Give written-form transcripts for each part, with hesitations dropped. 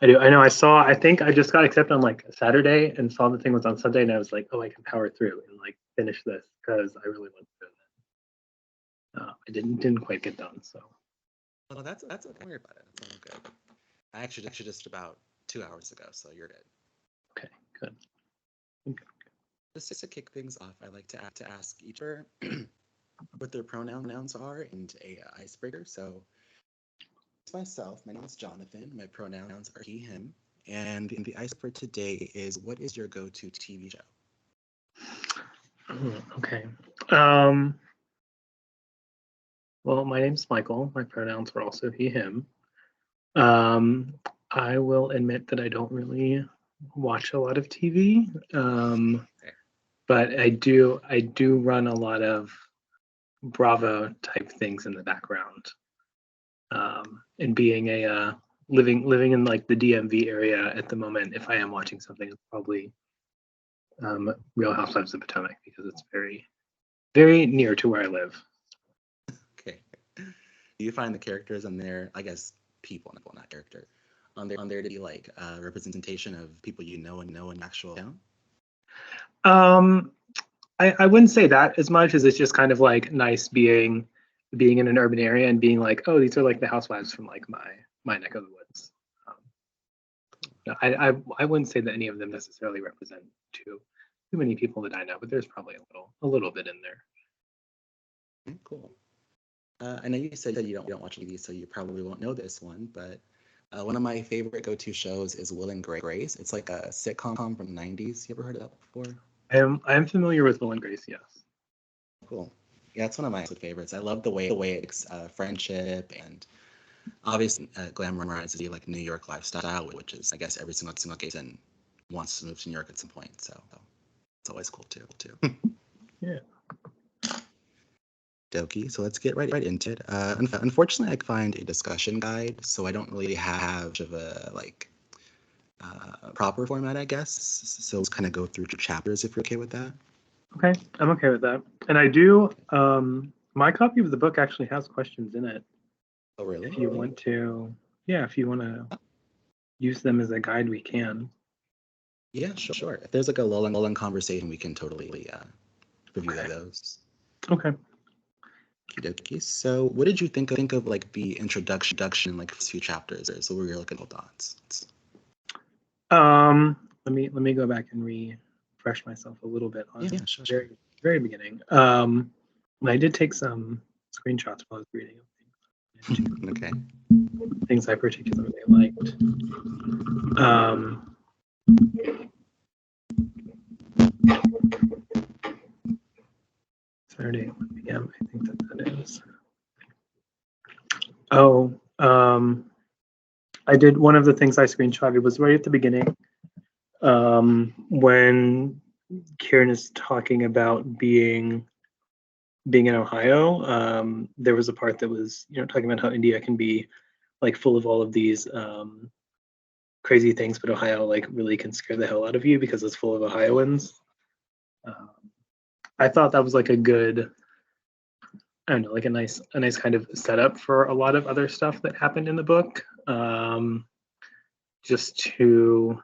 I do. I know. I think I just got accepted on like Saturday and saw the thing was on Sunday, and I was like, oh, I can power through and like finish this because I really want to. I didn't quite get done. So. Well, that's okay. Don't worry about it. It's all good. I actually just about 2 hours ago, so you're good. Okay. Good. Okay. Just to kick things off, I like to ask each other what their pronouns are and a icebreaker. So, myself, my name is Jonathan. My pronouns are he, him. And the icebreaker for today is, what is your go-to TV show? Okay. Well, my name's Michael. My pronouns are also he, him. I will admit that I don't really watch a lot of TV, but I do run a lot of Bravo type things in the background. And being a living in like the DMV area at the moment, if I am watching something, it's probably Real Housewives of Potomac because it's very, very near to where I live. Okay. Do you find the characters on there, I guess people, not character, on there to be like a representation of people you know in actual town? I wouldn't say that as much as it's just kind of like nice being in an urban area and being like, oh, these are like the housewives from like my neck of the woods. No, I wouldn't say that any of them necessarily represent too many people that I know, but there's probably a little bit in there. Cool. I know you said you don't watch TV, so you probably won't know this one, but one of my favorite go-to shows is Will and Grace. It's like a sitcom from the 90s. You ever heard of that before? I am familiar with Will and Grace, yes. Cool. Yeah, it's one of my absolute favorites. I love the way it's friendship and obviously glamorizes the like New York lifestyle, which is I guess every single Asian wants to move to New York at some point. So it's always cool too. Yeah. Dokie. So let's get right into it. Unfortunately, I find a discussion guide, so I don't really have much of a like proper format, I guess. So let's kind of go through chapters if you're okay with that. Okay, I'm okay with that. And I do. My copy of the book actually has questions in it. Oh, really? If you want to, if you want to use them as a guide, we can. Yeah, sure. If there's like a lull conversation, we can totally review those. Okay. Okie. So, what did you think of like the introduction, like few chapters? So, what were your looking thoughts? Let me go back and refresh myself a little bit on sure. very beginning. And I did take some screenshots while I was reading. Okay. Things I particularly liked. Saturday at 1 p.m. I think that is. Oh, I did one of the things I screenshotted was right at the beginning, when Kieran is talking about being in Ohio. There was a part that was talking about how India can be like full of all of these crazy things, but Ohio like really can scare the hell out of you because it's full of Ohioans. I thought that was like a good, I don't know, like a nice kind of setup for a lot of other stuff that happened in the book. Just to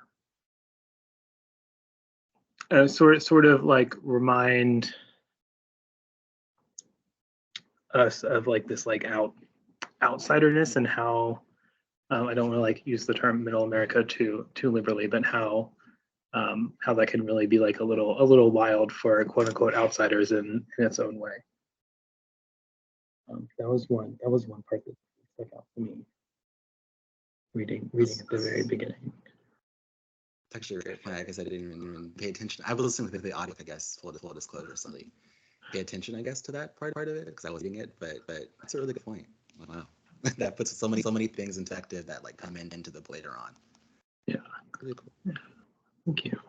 sort of like remind us of like this like outsiderness and how I don't want to like use the term middle America too liberally, but how that can really be like a little wild for quote unquote outsiders in its own way. That was one part that stuck out to me. Reading at the very beginning. It's actually a great point. I guess I didn't even pay attention. I was listening to the audio, I guess, full disclosure, something. Pay attention, I guess, to that part of it because I was reading it, but that's a really good point. Wow. That puts so many things into perspective that like come into the later on. Yeah. Really cool. Yeah. Thank you.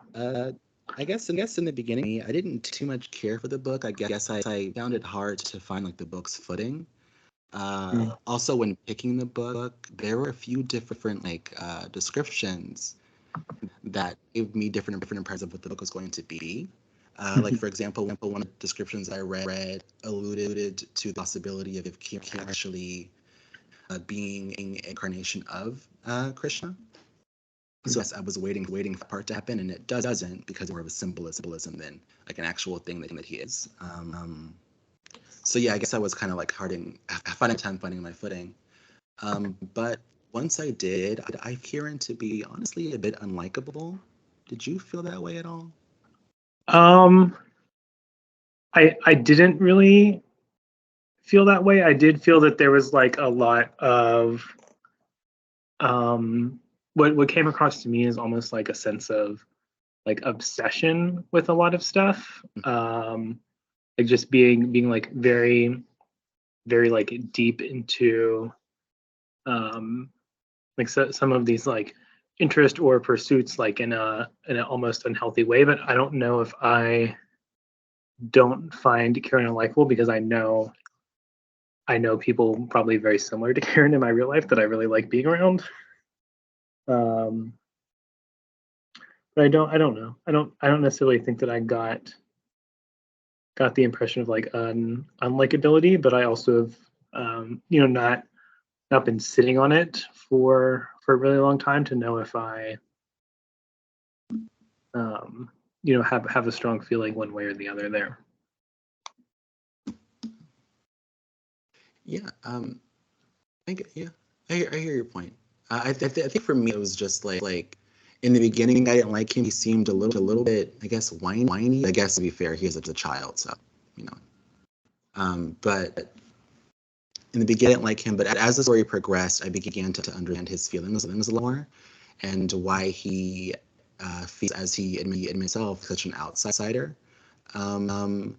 I guess in the beginning, I didn't too much care for the book. I guess I found it hard to find like the book's footing. Also, when picking the book, there were a few different like descriptions that gave me different impressions of what the book was going to be. Like for example, one of the descriptions I read alluded to the possibility of Kieran actually being an incarnation of Krishna. So yes, I was waiting for the part to happen, and it doesn't, because more of a symbolism than like an actual thing that he is. So yeah, I guess I was kind of like finding time finding my footing. But once I did, I found Kieran to be honestly a bit unlikable. Did you feel that way at all? Um, I didn't really feel that way. I did feel that there was like a lot of what came across to me is almost like a sense of like obsession with a lot of stuff. Like just being like very like deep into like some of these like interest or pursuits like in an almost unhealthy way. But I don't know if I don't find Karen unlikable because I know people probably very similar to Karen in my real life that I really like being around. Um, but I don't know. I don't necessarily think that I got the impression of like unlikability, but I also have you know not been sitting on it for a really long time to know if I you know have a strong feeling one way or the other there. Yeah, yeah, I hear your point. I think for me it was just like in the beginning I didn't like him. He seemed a little bit, I guess, whiny. I guess to be fair, he is a child, so you know. But in the beginning I didn't like him. But as the story progressed, I began to understand his feelings a little more, and why he feels, as he admits himself, such an outsider. Um,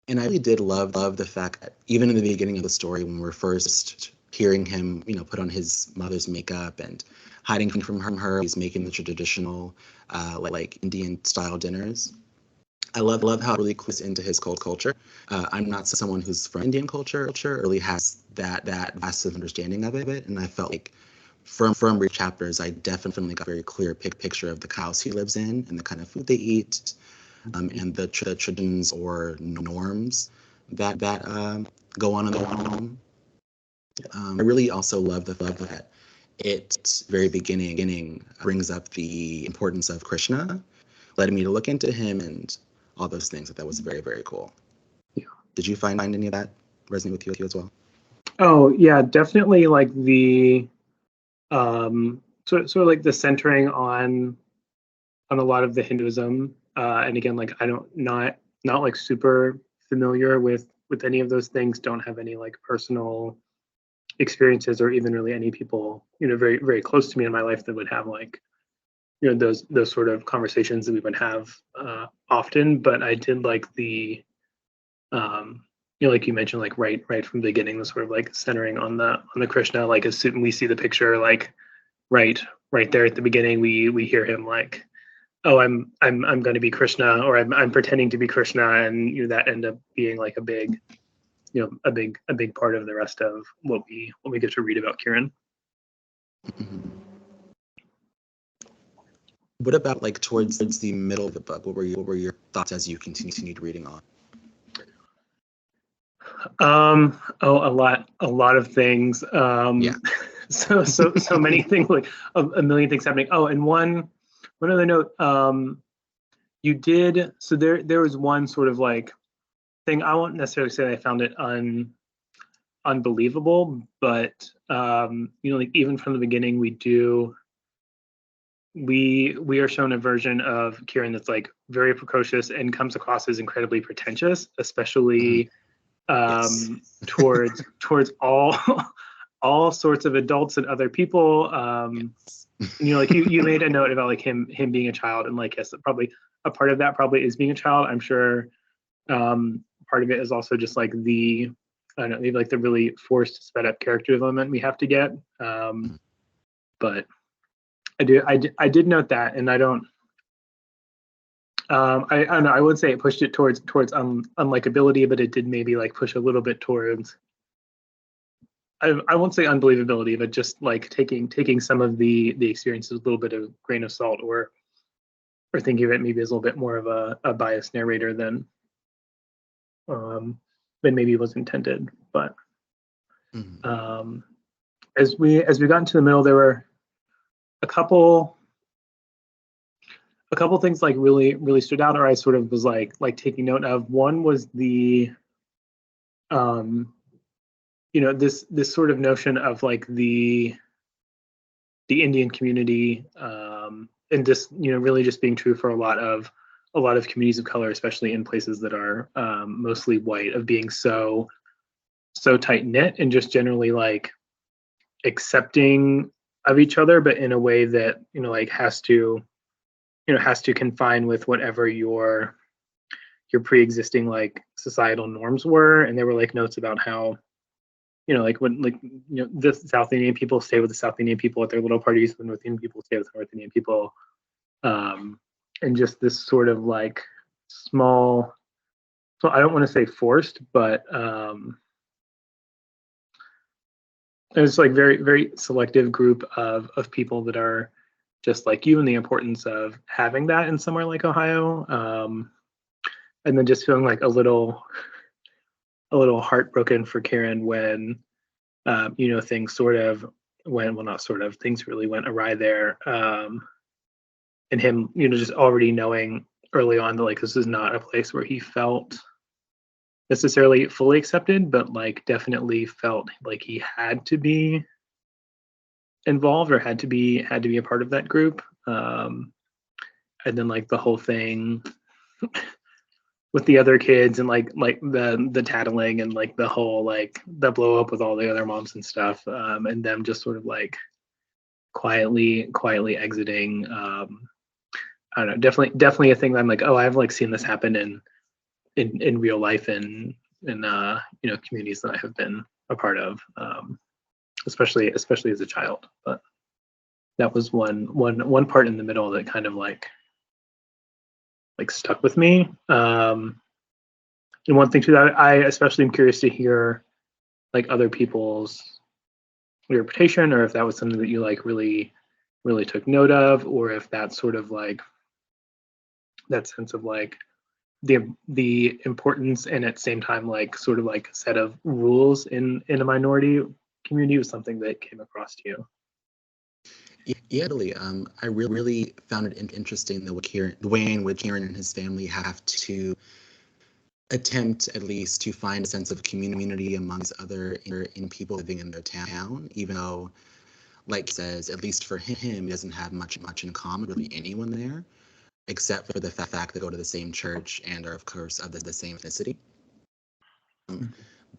and I really did love the fact that even in the beginning of the story, when we're first hearing him, you know, put on his mother's makeup and hiding from her, he's making the traditional, like Indian style dinners. I love how it really clues into his culture. I'm not someone who's from Indian culture, really has that vast of understanding of it, and I felt like from read chapters, I definitely got a very clear picture of the house he lives in and the kind of food they eat, and the traditions or norms that go on in the home. I really also love the fact that it very beginning brings up the importance of Krishna, letting me to look into him and all those things. That was very cool. Yeah. Did you find any of that resonate with you as well? Oh yeah, definitely like the sort of like the centering on a lot of the Hinduism. And again, like I don't not like super familiar with any of those things. Don't have any like personal experiences or even really any people you know very close to me in my life that would have like you know those sort of conversations that we would have often. But I did like the you know like you mentioned like right from the beginning the sort of like centering on the Krishna, like as soon we see the picture like right there at the beginning we hear him like, oh I'm going to be Krishna, or I'm pretending to be Krishna, and you know that end up being like a big you know a big part of the rest of what we get to read about Kieran. Mm-hmm. What about like towards the middle of the book? What were your thoughts as you continued reading on? Oh, a lot of things. Yeah. So many things, like a million things happening. Oh, and one other note. You did so there was one sort of like thing. I won't necessarily say I found it unbelievable, but you know, like even from the beginning, we are shown a version of Kieran that's like very precocious and comes across as incredibly pretentious, Mm-hmm. especially Yes. towards all sorts of adults and other people. Yes. You know, like you made a note about like him being a child, and like yes, probably a part of that probably is being a child. I'm sure part of it is also just like the I don't know, maybe like the really forced sped up character development we have to get. But I did note that, and I don't. I don't know. I would say it pushed it towards unlikability, but it did maybe like push a little bit towards. I won't say unbelievability, but just like taking some of the experiences with a little bit of grain of salt, or thinking of it maybe as a little bit more of a biased narrator um, than maybe was intended. But Mm-hmm. as we got into the middle, there were a couple things like really stood out, or I sort of was like taking note of. One was the this sort of notion of like the Indian community, and just really just being true for a lot of communities of color, especially in places that are mostly white, of being so tight knit and just generally like accepting of each other, but in a way that like has to confine with whatever your pre-existing like societal norms were. And there were like notes about how like when the South Indian people stay with the South Indian people at their little parties, the North Indian people stay with the North Indian people, and just this sort of like small, so I don't want to say forced, but there's like very selective group of people that are just like you, and the importance of having that in somewhere like Ohio, and then just feeling like a little heartbroken for Karen when things sort of went, well, not sort of, things really went awry there, and him just already knowing early on that like this is not a place where he felt necessarily fully accepted, but like definitely felt like he had to be involved or had to be a part of that group. And then like the whole thing with the other kids and like the tattling and like the whole like the blow up with all the other moms and stuff, and them just sort of like quietly exiting. I don't know, definitely a thing that I'm like, oh, I've like seen this happen in real life in communities that I have been a part of, especially as a child. But that was one part in the middle that kind of like stuck with me. And one thing too that I especially am curious to hear like other people's interpretation, or if that was something that you like really took note of, or if that's sort of like that sense of like the importance and at the same time like sort of like a set of rules in a minority community was something that came across to you. Yeah, totally. I really found it interesting the way in which Kieran and his family have to attempt at least to find a sense of community amongst other in people living in their town, even though, like he says, at least for him, he doesn't have much in common with really anyone there, except for the fact they go to the same church and are, of course, of the same ethnicity.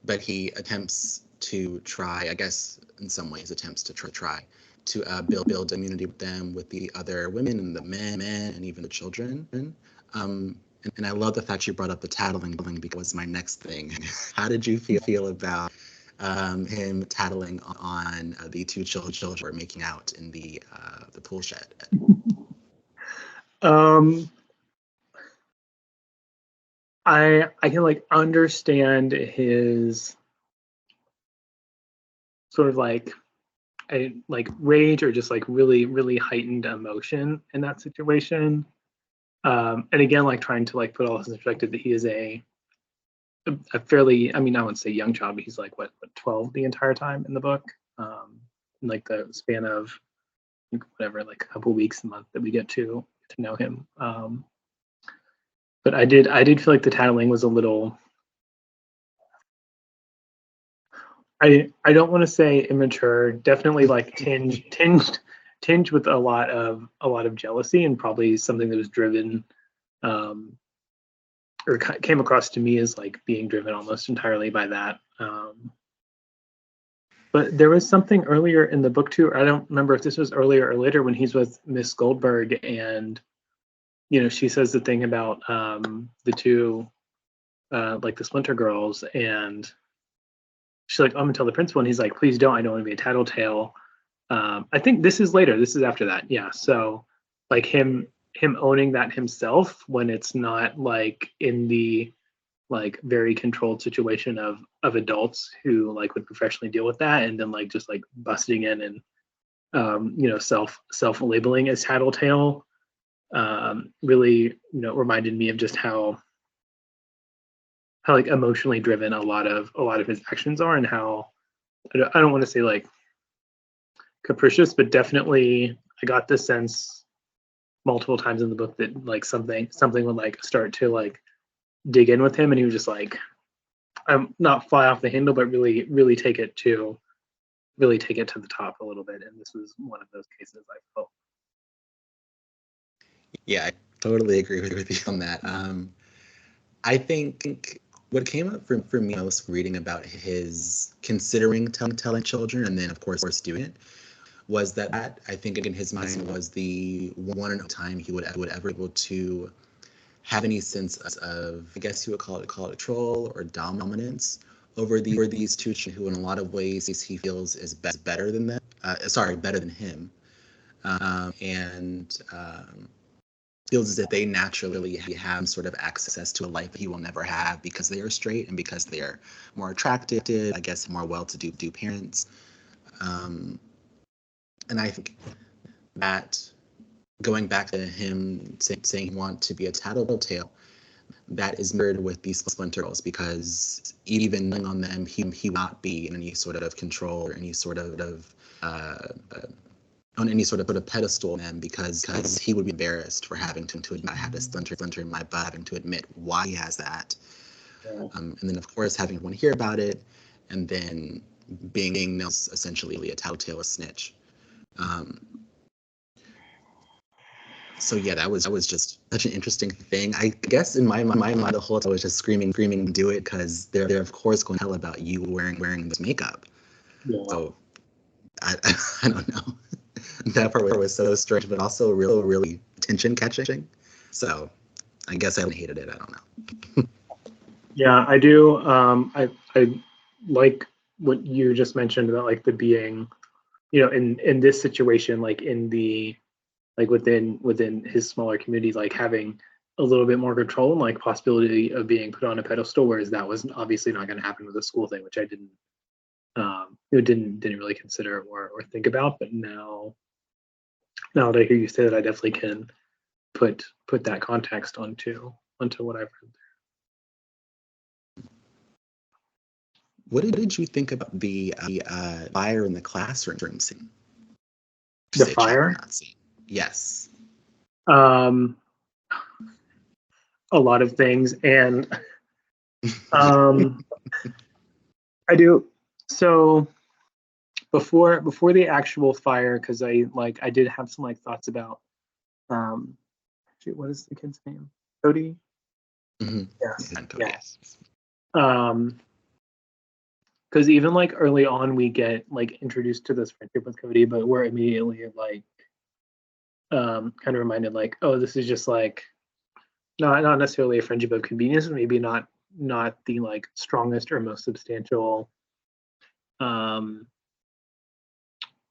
But he attempts to try, I guess, in some ways, attempts to try to build immunity with them, with the other women and the men and even the children. And I love the fact you brought up the tattling because my next thing. How did you feel about him tattling on the two children who were making out in the pool shed? I can like understand his sort of like rage or just like really heightened emotion in that situation. And again, like trying to like put all this in perspective that he is a fairly, I mean, I wouldn't say young child, but he's like what 12 the entire time in the book. In like the span of whatever, like a couple weeks, a month that we get to know him. But I did feel like the tattling was a little, I don't want to say immature, definitely like tinged with a lot of jealousy, and probably something that was driven, or came across to me as like being driven almost entirely by that. But there was something earlier in the book too, I don't remember if this was earlier or later, when he's with Miss Goldberg and she says the thing about the two like the Splinter girls, and she's like, I'm gonna tell the principal, and he's like, please don't, I don't want to be a tattletale. I think this is later, this is after that, yeah. So like him owning that himself when it's not like in the like very controlled situation of adults who like would professionally deal with that, and then like just like busting in and self labeling as tattletale, really reminded me of just how like emotionally driven a lot of his actions are, and how I don't want to say like capricious, but definitely got the sense multiple times in the book that like something would like start to like dig in with him, and he was just like, not fly off the handle, but really take it to the top a little bit. And this was one of those cases, I felt. Yeah, I totally agree with you on that. I think what came up for me, I was reading about his considering telling children, and then of course doing it, was that I think in his mind was the one and only time he would ever be able to have any sense of, I guess you would call it control or dominance over these two children who in a lot of ways he feels is better than them. Better than him, and feels as if they naturally have sort of access to a life he will never have because they are straight and because they are more attractive, I guess, more well-to-do parents. And I think that going back to him saying he wants to be a tattletale, that is mirrored with these splinter girls, because even on them, he will not be in any sort of control or any sort of on any sort of pedestal on them, because he would be embarrassed for having to admit I have this splinter in my butt, having to admit why he has that. Yeah. And then of course having everyone hear about it, and then being essentially a tattletale, a snitch. So yeah, that was just such an interesting thing. I guess in my mind the whole time I was just screaming, do it, because they're of course going to tell about you wearing this makeup. Yeah. So I don't know. That part was so strange, but also really attention catching. So I guess I hated it. I don't know. Yeah, I do. I like what you just mentioned about like the being, in this situation, like in the like within his smaller community, like having a little bit more control and like possibility of being put on a pedestal, whereas that was obviously not going to happen with the school thing, which I didn't really consider or think about. But now that I hear you say that, I definitely can put that context onto what I've heard. What did you think about the fire in the classroom scene? The fire? Scene. Yes. A lot of things, and I do. So before the actual fire, because I did have some like thoughts about actually, what is the kid's name? Cody. Mm-hmm. Yes. Yes. Because even like early on, we get like introduced to this friendship with Cody, but we're immediately like kind of reminded like, oh, this is just like not necessarily a friendship of convenience, maybe not the like strongest or most substantial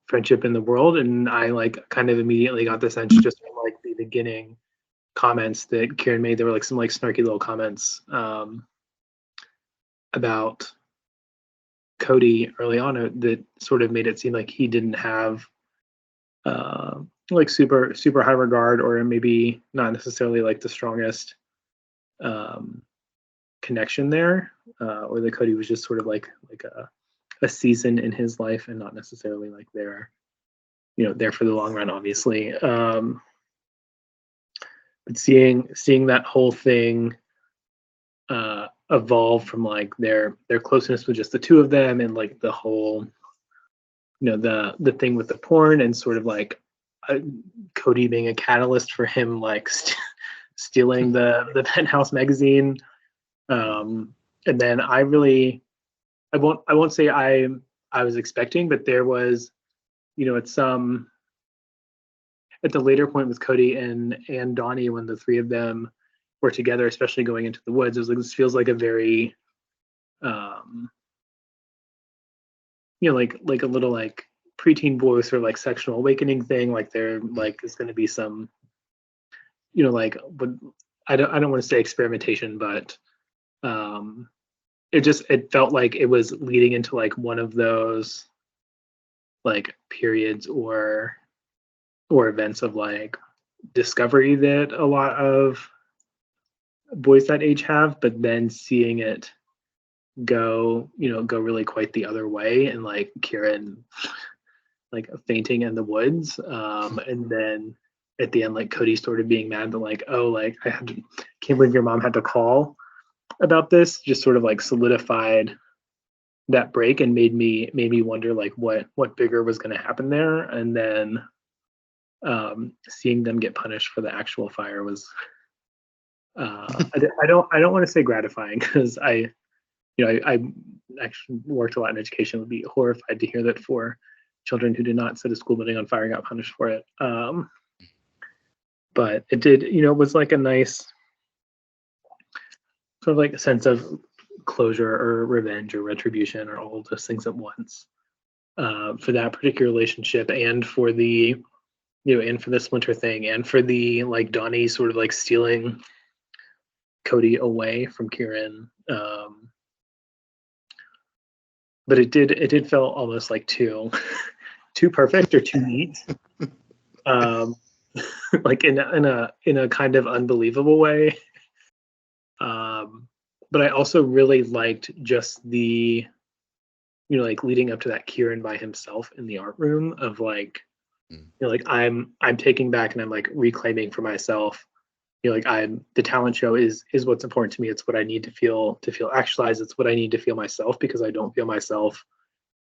friendship in the world. And I like kind of immediately got the sense just from like the beginning comments that Kieran made. There were like some like snarky little comments about Cody early on that sort of made it seem like he didn't have like super high regard, or maybe not necessarily like the strongest connection there, or that Cody was just sort of like a season in his life and not necessarily like there for the long run, obviously. But seeing that whole thing evolve from like their closeness with just the two of them, and like the whole the thing with the porn, and sort of like Cody being a catalyst for him like stealing the Penthouse magazine. And then I won't say I was expecting, but there was at the later point with Cody and Donnie, when the three of them were together, especially going into the woods, it was like, this feels like a very like a little like preteen boy sort of like sexual awakening thing. Like there like is going to be some like, but I don't want to say experimentation, but it felt like it was leading into like one of those like periods or events of like discovery that a lot of boys that age have, but then seeing it go really quite the other way. And like Kieran like fainting in the woods, and then at the end, like Cody sort of being mad that like, oh, like can't believe your mom had to call about this, just sort of like solidified that break and made me wonder like what bigger was going to happen there, and then seeing them get punished for the actual fire was I don't want to say gratifying, because I actually worked a lot in education, would be horrified to hear that for children who did not set a school building on fire got punished for it. But it did, it was like a nice sort of like a sense of closure or revenge or retribution or all of those things at once, for that particular relationship, and for the and for the Splinter thing, and for the like Donnie sort of like stealing Cody away from Kieran. But it did feel almost like too too perfect or too neat, um, like in a kind of unbelievable way. But I also really liked just the like leading up to that, Kieran by himself in the art room of like like I'm taking back and I'm like reclaiming for myself. Like the talent show is what's important to me. It's what I need to feel actualized. It's what I need to feel myself, because I don't feel myself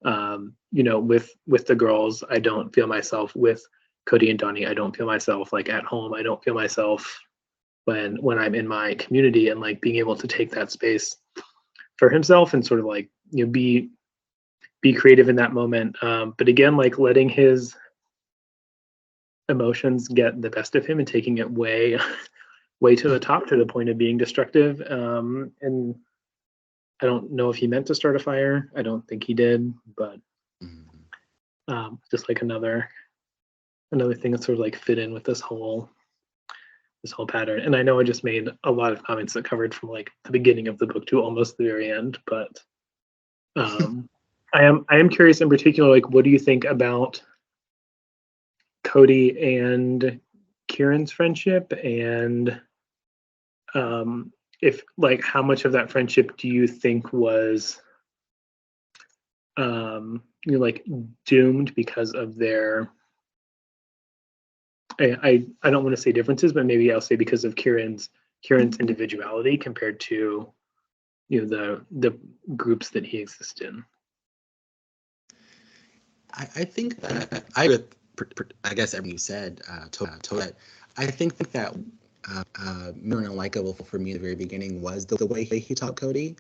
with the girls. I don't feel myself with Cody and Donnie. I don't feel myself like at home. I don't feel myself when I'm in my community, and like being able to take that space for himself and sort of like be creative in that moment. But again, like letting his emotions get the best of him and taking it way way to the top, to the point of being destructive. And I don't know if he meant to start a fire. I don't think he did, but just like another thing that sort of like fit in with this whole pattern. And I know I just made a lot of comments that covered from like the beginning of the book to almost the very end, but I am curious in particular, like, what do you think about Cody and Kieran's friendship, and if like how much of that friendship do you think was like doomed because of their I don't want to say differences, but maybe I'll say because of Kieran's individuality compared to the groups that he exists in. I think that I agree with, I guess everything you said, totally. I think that more unlikable for me at the very beginning was the way he taught Cody.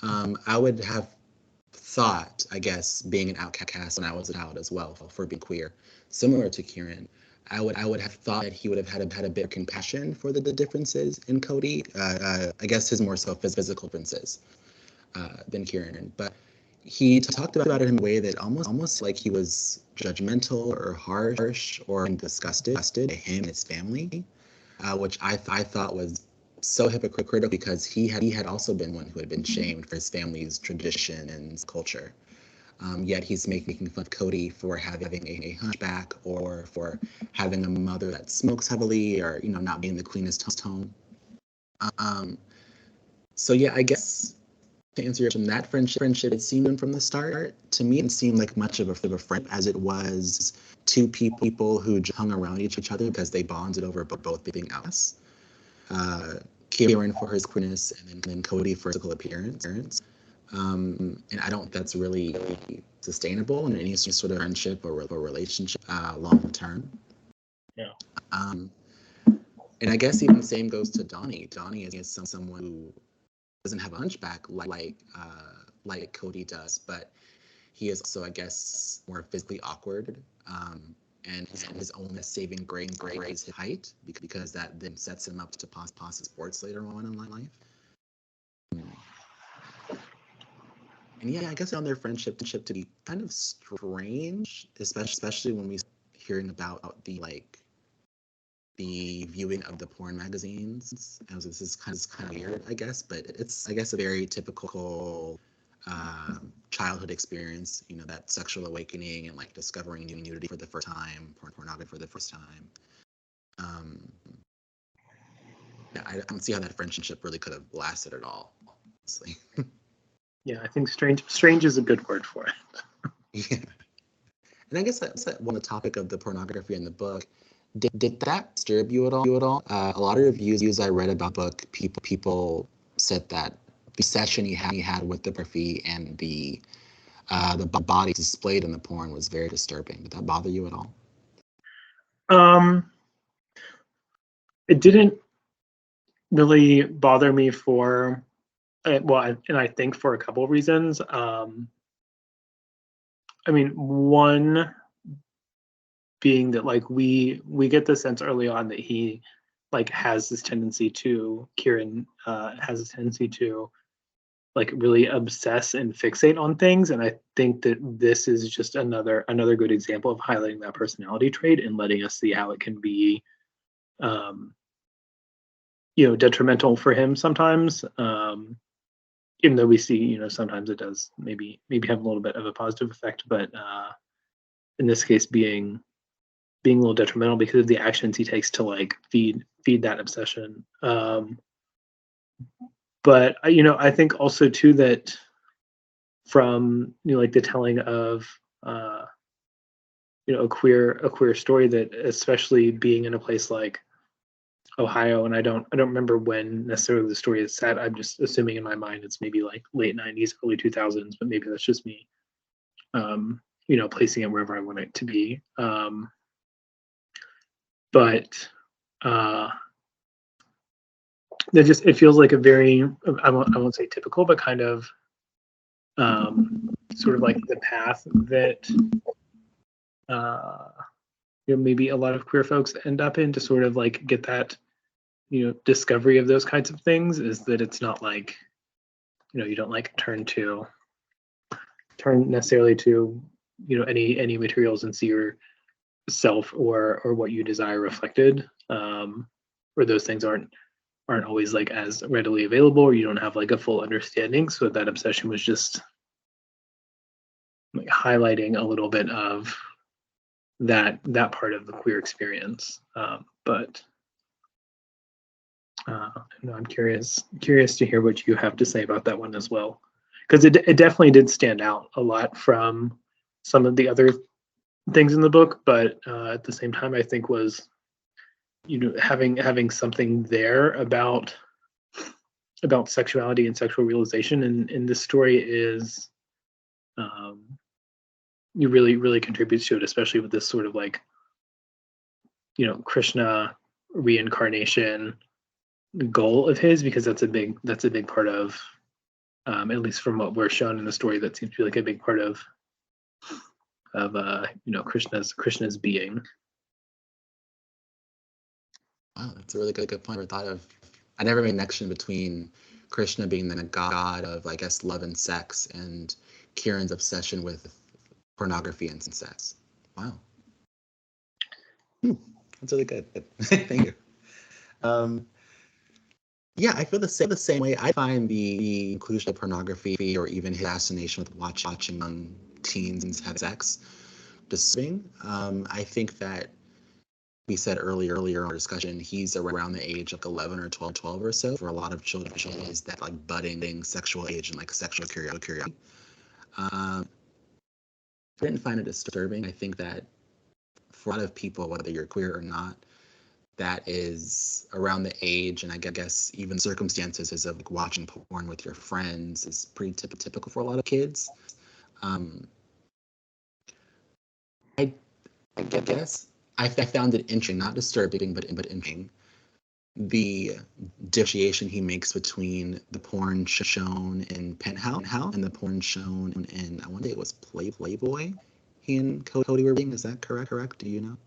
I would have thought, I guess, being an outcast when I was a child as well, for being queer, similar to Kieran, I would have thought that he would have had a bit of compassion for the differences in Cody. I guess his more so physical differences than Kieran, but he talked about it in a way that almost like he was judgmental or harsh or disgusted by him and his family, which I thought was so hypocritical, because he had also been one who had been shamed for his family's tradition and culture. Yet he's making fun of Cody for having a hunchback, or for having a mother that smokes heavily, or not being the cleanest home. So yeah, I guess to answer your question, that friendship, it seemed from the start to me, it seemed like much of a friend as it was two people who hung around each other because they bonded over both being us. Kieran for his queerness, and then Cody for physical appearance. And I don't think that's really sustainable in any sort of friendship or relationship long term. Yeah. And I guess even the same goes to Donnie. Donnie is someone who doesn't have a hunchback like Cody does, but he is also, I guess, more physically awkward. And his only saving grace is his height, because that then sets him up to pass sports later on in life. And yeah, I guess on their friendship to be kind of strange, especially when we hearing about the viewing of the porn magazines. And this is kind of weird, I guess, but it's, I guess, a very typical childhood experience, that sexual awakening and like discovering nudity for the first time, pornography for the first time. Yeah, I don't see how that friendship really could have lasted at all, honestly. Yeah, I think strange is a good word for it. Yeah. And I guess that's one of the topic of the pornography in the book. Did that disturb you at all? A lot of reviews I read about the book, people said that the session he had with the pornography and the body displayed in the porn was very disturbing. Did that bother you at all? It didn't really bother me for, well, and I think for a couple of reasons. I mean, one being that like we get the sense early on that he like has this tendency to Kieran has a tendency to like really obsess and fixate on things, and I think that this is just another good example of highlighting that personality trait and letting us see how it can be detrimental for him sometimes, even though we see sometimes it does maybe have a little bit of a positive effect, but in this case being a little detrimental because of the actions he takes to like feed that obsession. But I think also too that from like the telling of a queer story, that especially being in a place like Ohio, and I don't remember when necessarily the story is set. I'm just assuming in my mind it's maybe like late 90s, early 2000s, but maybe that's just me placing it wherever I want it to be. But it feels like a very, I won't say typical, but kind of sort of like the path that maybe a lot of queer folks end up in to sort of like get that discovery of those kinds of things, is that it's not like you don't like turn necessarily to any materials and see yourself or what you desire reflected, or those things aren't always like as readily available, or you don't have like a full understanding. So that obsession was just like highlighting a little bit of that part of the queer experience. But I'm curious to hear what you have to say about that one as well, because it definitely did stand out a lot from some of the other things in the book, but at the same time I think was having something there about sexuality and sexual realization in this story is you really contributes to it, especially with this sort of like Krishna reincarnation goal of his, because that's a big part of at least from what we're shown in the story, that seems to be like a big part of Krishna's being. Wow, that's a really good point. I never made a connection between Krishna being the god of, I guess, love and sex, and Kieran's obsession with pornography and sex. Wow. That's really good. Thank you. Yeah, I feel the same way. I find the inclusion of pornography or even his fascination with watching young teens have sex disturbing. I think that we said earlier in our discussion, he's around the age of 11 or 12 or so. For a lot of children, is that like budding sexual age and like sexual curiosity. I didn't find it disturbing. I think that for a lot of people, whether you're queer or not, that is around the age, and I guess even circumstances of like watching porn with your friends is pretty typical for a lot of kids. I guess I found it interesting, not disturbing, but interesting, the differentiation he makes between the porn shown in Penthouse and the porn shown in, I want to say it was Playboy. He and Cody were being. Is that correct? Do you know?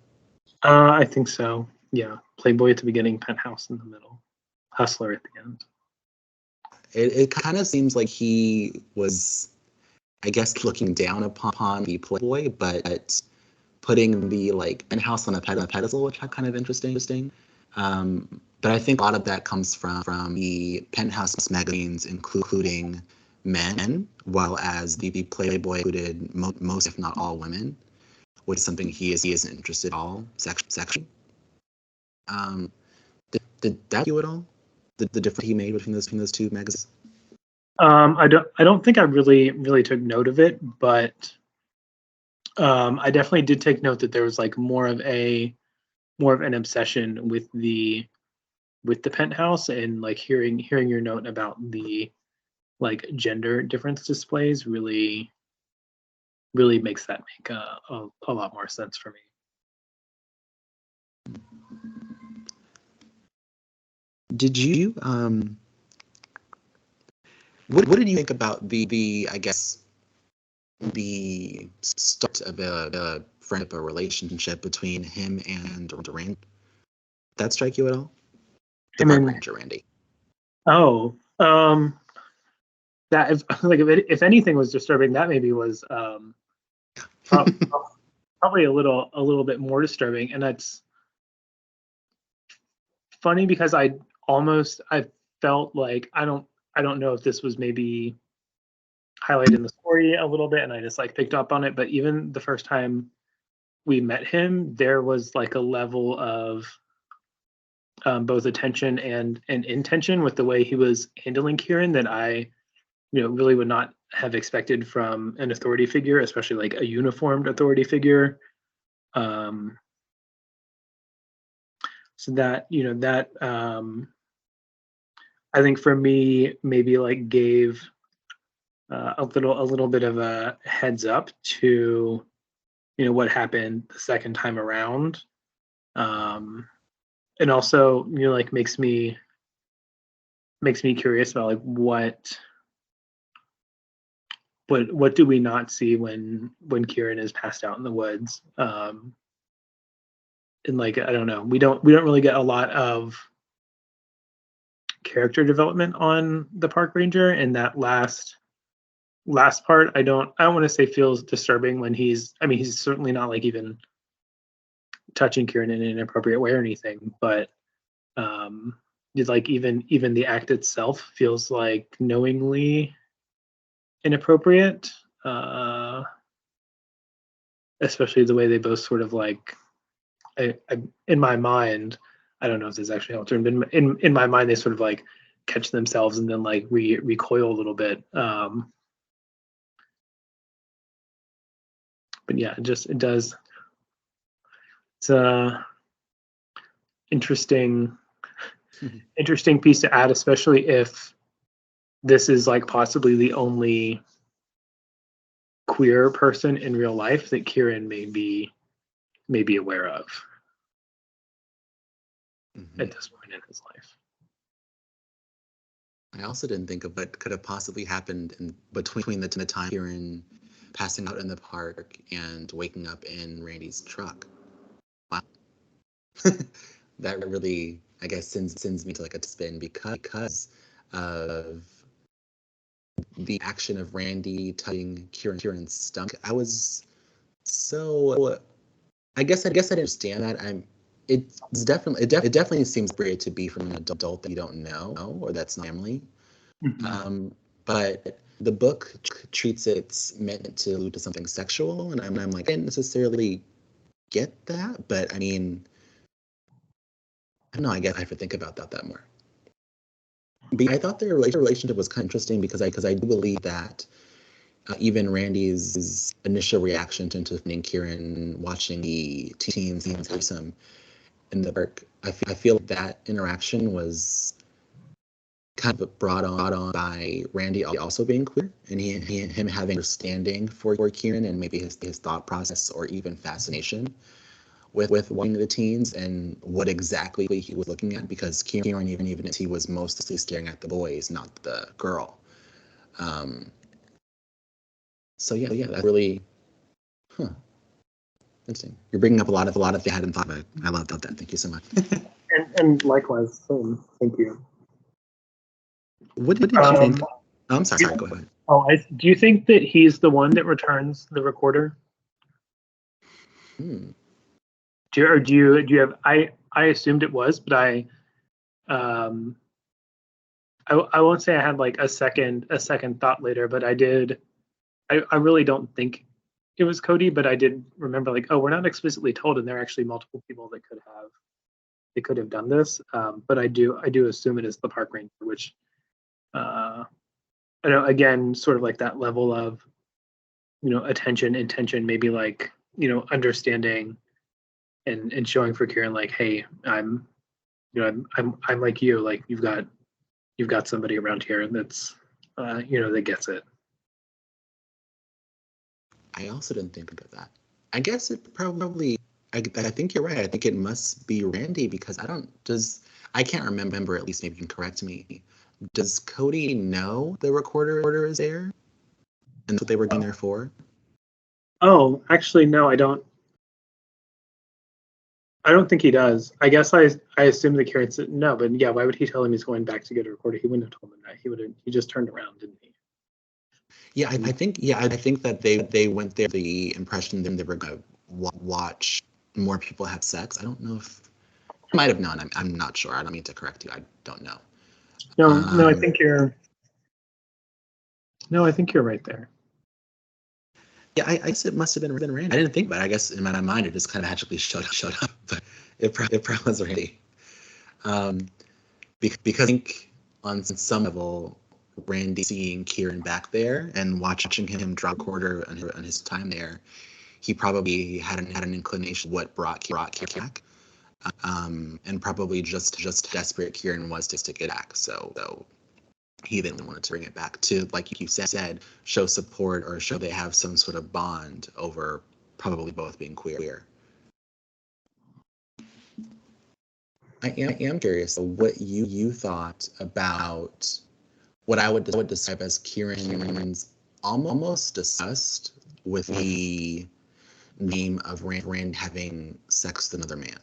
I think so. Yeah, Playboy at the beginning, Penthouse in the middle, Hustler at the end. It kind of seems like he was, I guess, looking down upon the Playboy, but putting the like Penthouse on a pedestal, which I kind of interesting. But I think a lot of that comes from the Penthouse magazines, including men, while as the Playboy included most, if not all, women, which is something he isn't interested in all sexually. Did that you at all? The difference he made between those two magazines? I don't think I really took note of it, but I definitely did take note that there was like more of an obsession with the penthouse, and like hearing your note about the like gender difference displays really makes that make a lot more sense for me. Did you what did you think about the I guess the start of a friendship, a relationship between him and Randy? Did that strike you at all? The I Park mean, Ranger Randy. oh, that if anything was disturbing, that maybe was pro- probably a little bit more disturbing, and that's funny because I felt like I don't know if this was maybe highlighted in the story a little bit, and I just like picked up on it. But even the first time we met him, there was like a level of both attention and intention with the way he was handling Kieran that I, really would not have expected from an authority figure, especially like a uniformed authority figure. So that I think for me maybe like gave a little bit of a heads up to what happened the second time around, and also like makes me curious about like what do we not see when Kieran is passed out in the woods, and like I don't know, we don't really get a lot of character development on the park ranger, and that last part I don't want to say feels disturbing when he's certainly not like even touching Kieran in an inappropriate way or anything, but like even the act itself feels like knowingly inappropriate, especially the way they both sort of like in my mind, I don't know if this is actually how it's termed, but in my mind they sort of like catch themselves and then like recoil a little bit, but yeah, it does, it's a interesting piece to add, especially if this is like possibly the only queer person in real life that Kieran may be aware of at this point in his life. I also didn't think of what could have possibly happened in between the time Kieran passing out in the park and waking up in Randy's truck. Wow. That really, I guess, sends me to like a spin because of the action of Randy touching Kieran's stomach. I was so, I guess I understand that. It definitely seems weird to be from an adult that you don't know or that's not family. But the book treats it's meant to allude to something sexual, and I'm like, I didn't necessarily get that, but I mean, I don't know. I guess I have to think about that more. But I thought their relationship was kind of interesting because I do believe that even Randy's initial reaction to finding Kieran watching the teens threesome in the park, I feel like that interaction was kind of brought on by Randy also being queer and him having understanding for Kieran and maybe his thought process or even fascination with watching the teens and what exactly he was looking at, because Kieran even he was mostly staring at the boys, not the girl. So yeah, that's really interesting. You're bringing up a lot of things I hadn't thought about. I love that. Thank you so much. and likewise, thank you. What did you think? Oh, I'm sorry. Go ahead. Do you think that he's the one that returns the recorder? Do you have? I assumed it was, but I won't say I had like a second thought later, but I did. I really don't think it was Cody, but I did remember like, oh, we're not explicitly told, and there are actually multiple people that could have done this. But I do assume it is the park ranger, which I know, again, sort of like that level of attention, intention, maybe like, understanding and showing for Kieran like, hey, I'm like you, like you've got somebody around here that's that gets it. I also didn't think of that. I guess it probably. I think you're right. I think it must be Randy because I can't remember. At least maybe you can correct me. Does Cody know the recorder is there, and that's what they were going there for? Oh, actually, no, I don't. I don't think he does. I guess I assume that Kieran said no, but yeah, why would he tell him he's going back to get a recorder? He wouldn't have told him that. He just turned around, didn't he? Yeah, I think that they went there the impression that they were going to watch more people have sex. I don't know if I might have known. I'm not sure. I don't mean to correct you. I don't know. No, I think you're. No, I think you're right there. Yeah, I guess it must have been Randy. I didn't think about it. I guess in my mind it just kind of magically showed up, but it probably was Randy. Because I think on some level, Randy seeing Kieran back there and watching him drop quarter on his time there, he probably had an inclination what brought Kieran back, and probably just desperate Kieran was to get back. So he then wanted to bring it back to, like you said, show support or show they have some sort of bond over probably both being queer. I am curious what you thought about what I would describe as Kieran's almost disgust with the name of Rand having sex with another man.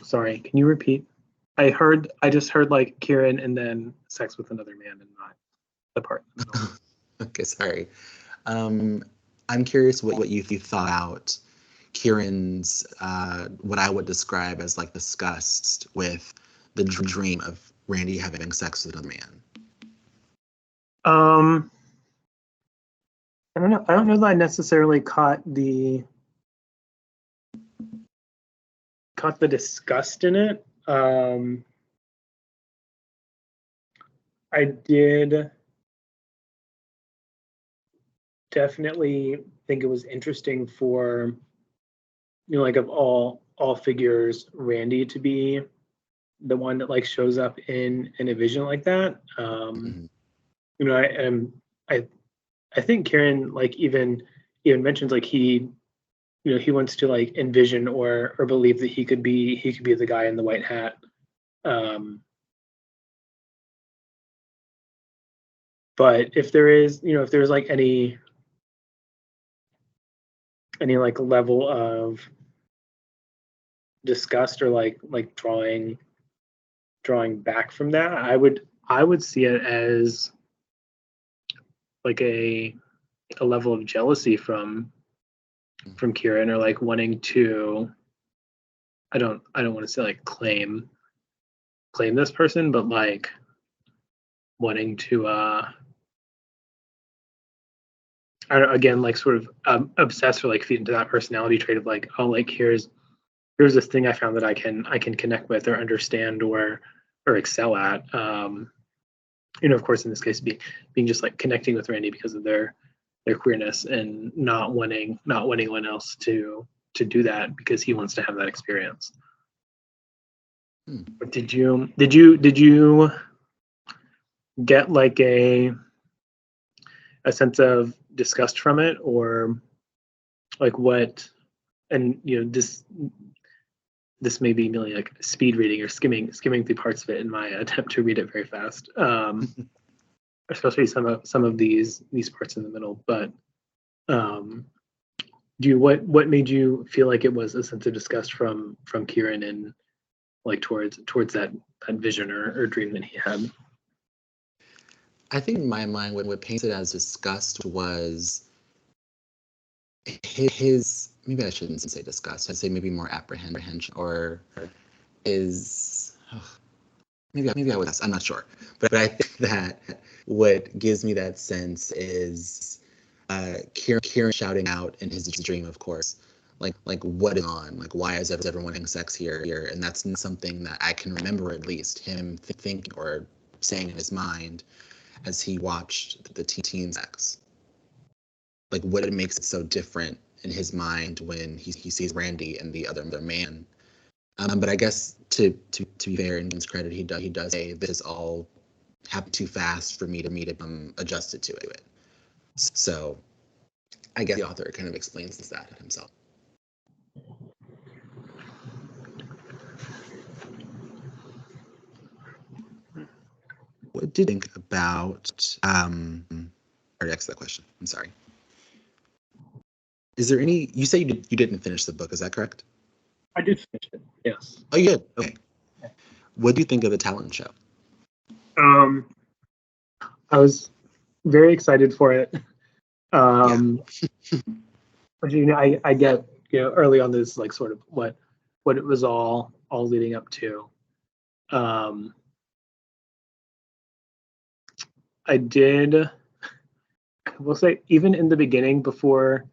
Sorry, can you repeat? I just heard like Kieran and then sex with another man and not the part in the middle. Okay, sorry. I'm curious what you thought about Kieran's what I would describe as like disgust with the dream of Randy having sex with another man. I don't know. I don't know that I necessarily caught the disgust in it. I did definitely think it was interesting for, like of all figures, Randy to be the one that like shows up in a vision like that. I think Kieran like even mentions like he wants to like envision or believe that he could be the guy in the white hat. But if there's like any like level of disgust or like drawing back from that, I would see it as like a level of jealousy from Kieran, or like wanting to, I don't want to say like claim this person, but like wanting to I don't, again, like sort of obsess or like feed into that personality trait of like, oh, like here's this thing I found that I can connect with or understand or excel at. Of course, in this case, being just like connecting with Randy because of their queerness and not wanting anyone else to do that because he wants to have that experience. But did you get like a sense of disgust from it, or like what? And this may be merely like speed reading or skimming through parts of it in my attempt to read it very fast, especially some of these parts in the middle. But what made you feel like it was a sense of disgust from Kieran and like towards that vision or dream that he had? I think in my mind, what paints it as disgust was his maybe I shouldn't say disgust. I'd say maybe more apprehension, or is maybe I was. I'm not sure, but I think that what gives me that sense is Kieran shouting out in his dream, of course, like what is on? Like why is everyone having sex here? And that's something that I can remember, at least him thinking or saying in his mind as he watched the teen sex? Like, what makes it so different in his mind when he sees Randy and the other man? But I guess to be fair, in his credit, he does say this is all happened too fast for me to become adjusted to it. So I guess the author kind of explains that himself. What did you think about or ask that question? I'm sorry. Is there any, you say you didn't finish the book, is that correct? I did finish it, yes. Oh, you did? Okay. What do you think of the talent show? I was very excited for it. But I get, early on this like sort of what it was all leading up to. I will say, even in the beginning, before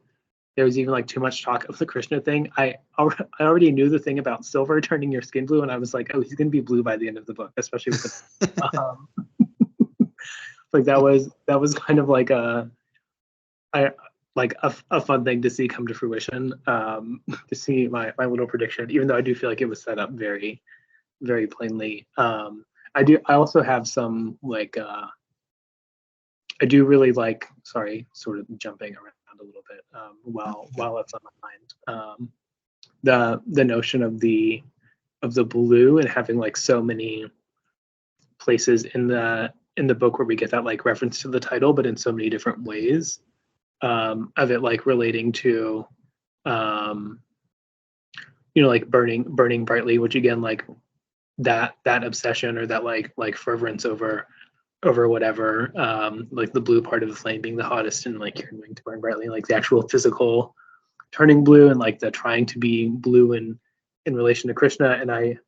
there was even like too much talk of the Krishna thing, I already knew the thing about silver turning your skin blue, and I was like, oh, he's gonna be blue by the end of the book, especially with the, like that was kind of like a fun thing to see come to fruition, to see my little prediction, even though I do feel like it was set up very, very plainly. I also have some like I do really like, sorry, sort of jumping around a little bit, while it's on my mind. The notion of the blue and having like so many places in the book where we get that like reference to the title, but in so many different ways, of it like relating to, like burning brightly, which again, like that obsession or that like fervence over whatever, like the blue part of the flame being the hottest, and like yearning to burn brightly, like the actual physical turning blue, and like the trying to be blue in relation to Krishna. And I